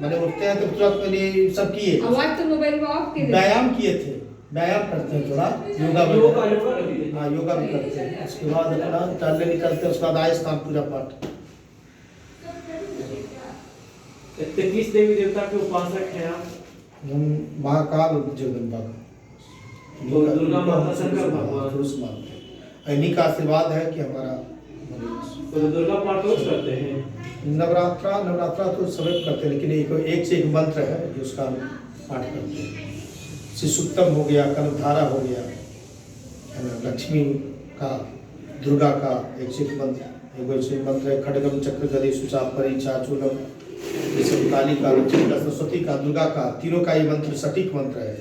मैंने उठते हैं तो तुरंत मैंने सब किए, आवाज तो मोबाइल में ऑफ किए, व्यायाम किए थे, व्यायाम करते हैं थोड़ा, योगा हाँ योगा भी करते हैं। उसके बाद अपना टहलने निकलते हैं, उसके बाद आए स्नान पूजा पाठ। 33 देवी देवता के उपासक हैं आप? हम महाकाल जगदम्बा का, तो दुर्गा माता शंकर भगवान पुरुष मानते हैं। इन्हीं का आशीर्वाद है कि हमारा तो दुर्गा पाठ रोज करते हैं। नवरात्रा तो सभी करते हैं, लेकिन एक से एक मंत्र है जो उसका पाठ करते हैं। शिशुत्तम हो गया, कनकधारा हो गया, लक्ष्मी का, दुर्गा का एक से एक मंत्र है। खड्गम चक्र गदे सुचा परी चाचूलम, काली का, लक्ष्मी का, सरस्वती का, दुर्गा का, तीनों का ये मंत्र सटीक मंत्र है।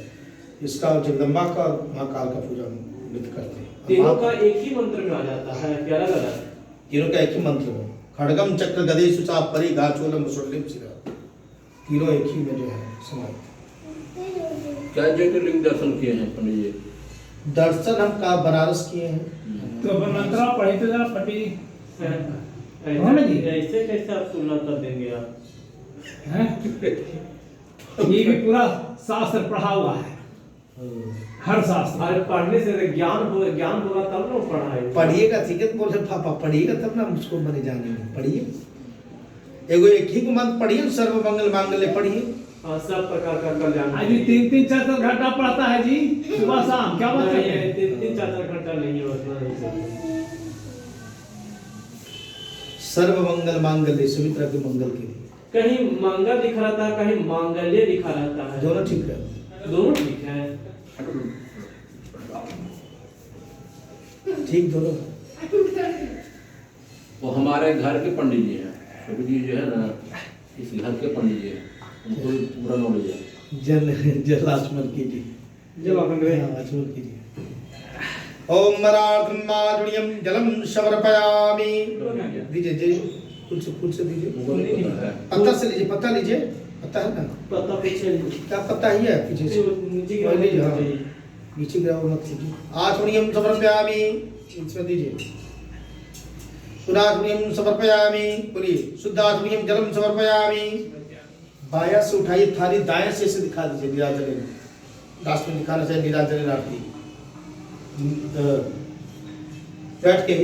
इसका जगदम्बा का और महाकाल का पूजा नित्य करते हैं। तीनों का एक ही मंत्र में आ जाता है कि अलग अलग? तीनों का एक ही मंत्र में, खड्गम चक्र गदे सुचा परी गाचोलम सुरलिम सिरा, तीनों एक ही में जो है समाप्त। क्या ज्योतिर्लिंग दर्शन किए हैं पंडित जी? दर्शन हम का बनारस किए हैं। तो मंत्रा पढ़ी तो जरा पंडित जी, ऐसे कैसे आप तुलना कर देंगे आप? ये भी पूरा शास्त्र पढ़ा हुआ है, हर शास्त्र। अरे पढ़ने से ज्ञान होगा तब ना पढ़ाई। पढ़िएगा ठीक है, बोल रहे पापा पढ़िएगा तब ना मुझको बने जानेंगे। पढ़िए, एगो एक ही मंत्र पढ़िए, सर्व मंगल मांगल्य पढ़िए। सब प्रकार का कल्याण। अभी 3-4 घंटा पढ़ता है जी, सुबह शाम। क्या बात है? 3-4 घंटा नहीं है उतना। सर्व मंगल मांगल्य, सभी तरह के मंगल के लिए। कहीं मंगल लिखा रहता है, कहीं मांगल्य लिखा रहता है। दोनों ठीक है, दोनों ठीक है। ठीक दोनों। वो हमारे घर के पंडित जी हैं, छोटू जी जो है ना, इस घर के पंडित जी हैं, उनको पूरा नॉलेज है। जल आचमन कीजिए, आचमन कीजिए। ओम मराठमाधुर्यम जलम समर्पयामि। दीजिए जी, फूल से दीजिए। पत्ता से लीजिए, पत्ता लीजिए, पत्ता है ना? पत्ता पीछे क्या पत्ता ही है पीछे से? नीचे नीचे गिराओ मत कीजिए। आचमनीयम समर्पयामि, इसमें दीजिए। शुद्धाचमनीयम समर्पयामि, बोलिए शुद्धाचमनीयम जलम समर्पयामि। बाया से उठाइए थाली, दाएं से इसे दिखा दीजिए। नीराजन लास्ट में दिखाना चाहिए, नीराजन आरती। बैठ के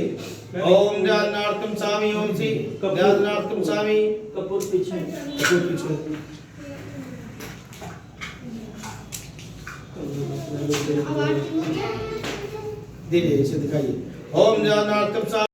ओम ध्यानार्थम स्वामी, ओम श्री ध्यानार्थम स्वामी। कपूर पीछे, कपूर पीछे। दीजिए, इसे दिखाइए। ओम ध्यानार्थम स्वामी।